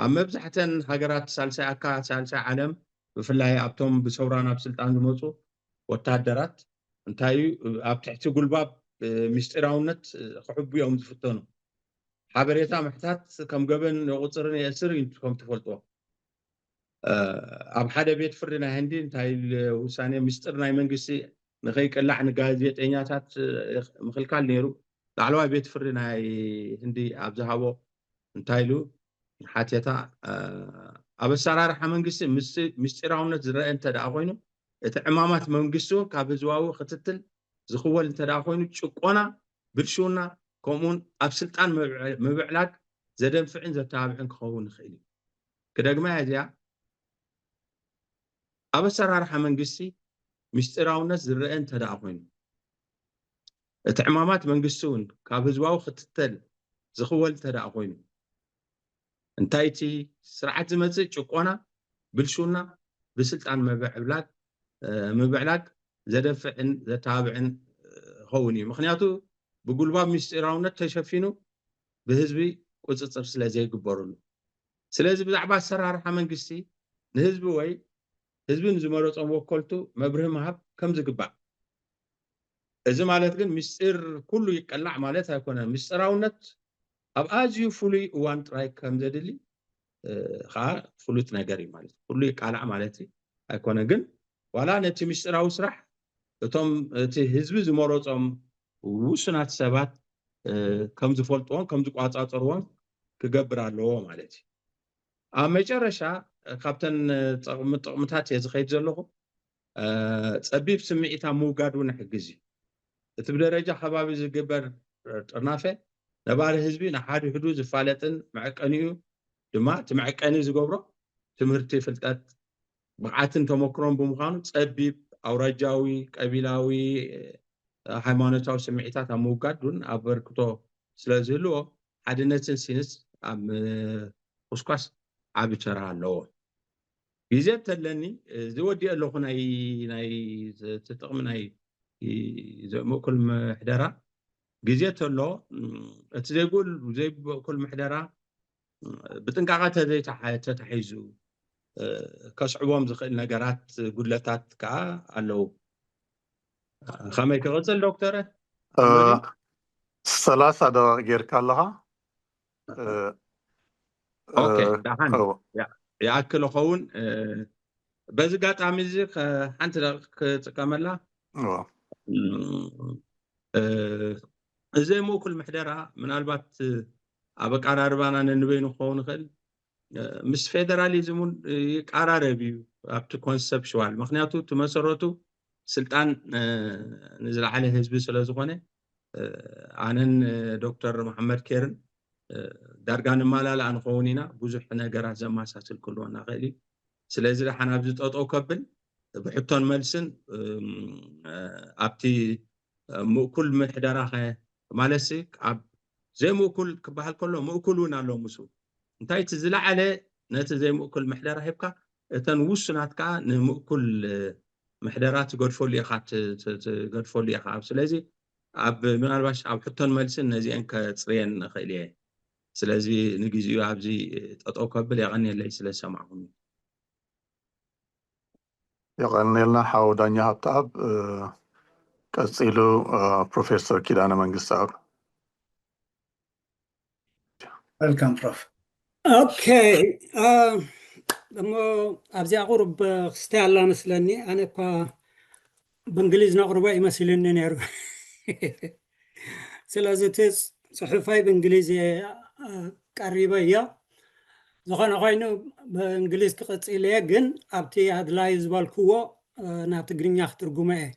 ኣብ መብዛሕትአን ሃገራት ሳልሳይ ዓለም ብፍላይ ኣብቶም ብሰውራ ናብ ስልጣን ዝመፁ ወታደራት እንታይ እዩ ኣብ ትሕቲ ጉልባብ ምስጢራውነት ክሕብኦም ዝፍተኑ ሓበሬታ ምሕታት ከም ገበን የቁፅርን የእስር ከም ትፈልጥዎ ኣብ ሓደ ቤት ፍርዲ ናይ ህንዲ እንታይ ውሳኔ ምስጢር ናይ መንግስቲ ንኸይቅላዕ ንጋዜጠኛታት ምክልካል ነይሩ ላዕለዋይ ቤት ፍርዲ ናይ ህንዲ ኣብ ዝሃቦ እንታይ ኢሉ ሓቴታ ኣብ ኣሰራርሓ መንግስቲ ምስጢራውነት ዝረአ እንተደኣ ኮይኑ እቲ ዕማማት መንግስቲ ካብ ህዝባዊ ክትትል ዝኽወል እንተደኣ ኮይኑ ጭቆና ብልሹና ከምኡውን ኣብ ስልጣን ምብዕላግ ዘደንፍዕን ዘተባብዕን ክኸውን ይኽእል እዩ ክደግማ እዚኣ ኣብ ኣሰራርሓ መንግስቲ ምስጢራውነት ዝረአ እንተደኣ ኮይኑ እቲ ዕማማት መንግስቲ እውን ካብ ህዝባዊ ክትትል ዝኽወል እንተደኣ ኮይኑ እንታይ እቲ ስርዓት ዝመፅእ ጭቆና ብልሹና ብስልጣን ምብዕላግ ዘደንፍዕን ዘተባብዕን ክኸውን እዩ ምክንያቱ ብጉልባብ ምስጢራውነት ተሸፊኑ ብህዝቢ ቁፅፅር ስለ ዘይግበረሉ ስለዚ ብዛዕባ ኣሰራርሓ መንግስቲ ንህዝቢ ወይ ህዝቢ ንዝመረፆም ወከልቱ መብርሂ ምሃብ ከም ዝግባእ እዚ ማለት ግን ምስጢር ኩሉ ይቀላዕ ማለት ኣይኮነን ምስጢራውነት ኣብ ኣዝዩ ፍሉይ እዋን ጥራይ ከም ዘድሊ ከዓ ፍሉጥ ነገር እዩ ማለት ኩሉ ይቃላዕ ማለት ኣይኮነን ግን ዋላ ነቲ ምስጢራዊ ስራሕ እቶም እቲ ህዝቢ ዝመረፆም ውሱናት ሰባት ከም ዝፈልጥዎን ከም ዝቋፃፀርዎን ክገብር ኣለዎ ማለት እዩ ኣብ መጨረሻ ካብተን ጥቕምታት እየ ዝኸይድ ዘለኹ ፀቢብ ስምዒት ኣብ ምውጋድ እውን ይሕግዝ እዩ እቲ ብደረጃ ከባቢ ዝግበር ጥርናፈ ነባሪ ህዝቢ ንሓድሕዱ ዝፋለጥን መዐቀኒኡ ድማ እቲ መዐቀኒ ዝገብሮ ትምህርቲ ፍልጠት ብቕዓትን ተመክሮን ብምዃኑ ፀቢብ ኣውራጃዊ ቀቢላዊ ሃይማኖታዊ ስምዒታት ኣብ ምውጋድ እውን ኣበርክቶ ስለዝህልዎ ሓድነትን ሲንስ ኣብ ቁስቋስ ዓቢ ተራ ኣለዎ ግዜ እንተለኒ ዝወዲእ ኣለኹ ናይ ጥቕሚ ናይ ዘይምእኩል ምሕደራ ግዜ እንተሎ እቲ ዘይምእኩል ምሕደራ ብጥንቃቐ ተታሒዙ ከስዕቦም ዝኽእል ነገራት ጉድለታት ከዓ ኣለዉ ከመይ ክቕፅል ዶክተር 30 ደቂቃ ጌርካ ኣለኻ ኦኬ ዳሓን ይኣክል ኸውን በዚ ጋጣሚ እዚ ሓንቲ ደቂቕ ክጥቀመላ እዚ ዘይምእኩል ምሕደራ ምናልባት ኣብ ኣቀራርባና ነንበይኑ ክኸውን ይኽእል ምስ ፌደራሊዝም ይቀራረብ እዩ ኣብቲ ኮንሰፕሽዋል ምክንያቱ እቲ መሰረቱ ስልጣን ንዝለዓለ ህዝቢ ስለ ዝኾነ ኣነን ዶክተር መሐመድ ኬርን ዳርጋ ንማላልኣ ንኸውን ኢና ብዙሕ ነገራት ዘመሳስል ክህልወና ይኽእል እዩ ስለዚ ድሓን ኣብዚ ጠጠው ከብል ብሕቶን መልስን ኣብቲ ምእኩል ምሕደራ ማለት ኣብ ዘይምእኩል ክበሃል ከሎ ምእኩል እውን ኣሎ ምስ እንታይ እቲ ዝለዓለ ነቲ ዘይምእኩል ምሕደራ ሂብካ እተን ውሱናት ከዓ ንምእኩል ምሕደራ ትገድፈሉ ኢኻ ስለዚ ኣብ ምናልባሽ ኣብ ሕቶን መልስን ነዚአን ከፅርየን ንኽእል እየ ስለዚህ ንግዚኡ ኣብዚ ጠጠው ከብል የቀኒየለይ ስለ ሰማዕኹም የቀኒልና ሓው ዳኛ ሃብተኣብ ቀፂሉ ፕሮፌሰር ኪዳነ መንግስትኣብ ዌልካም ፕሮፍ اوكي دمو ابزي اقرب خستي الله مسلني انا كا بانجليز نقربا يمثلني نيرو سلازتس صحفاي بانجليزي قريبه يا زخنا خاينو بانجليز كقصيليه جن ابتي هاد لايز بالكو نا تگرينيا ترجمه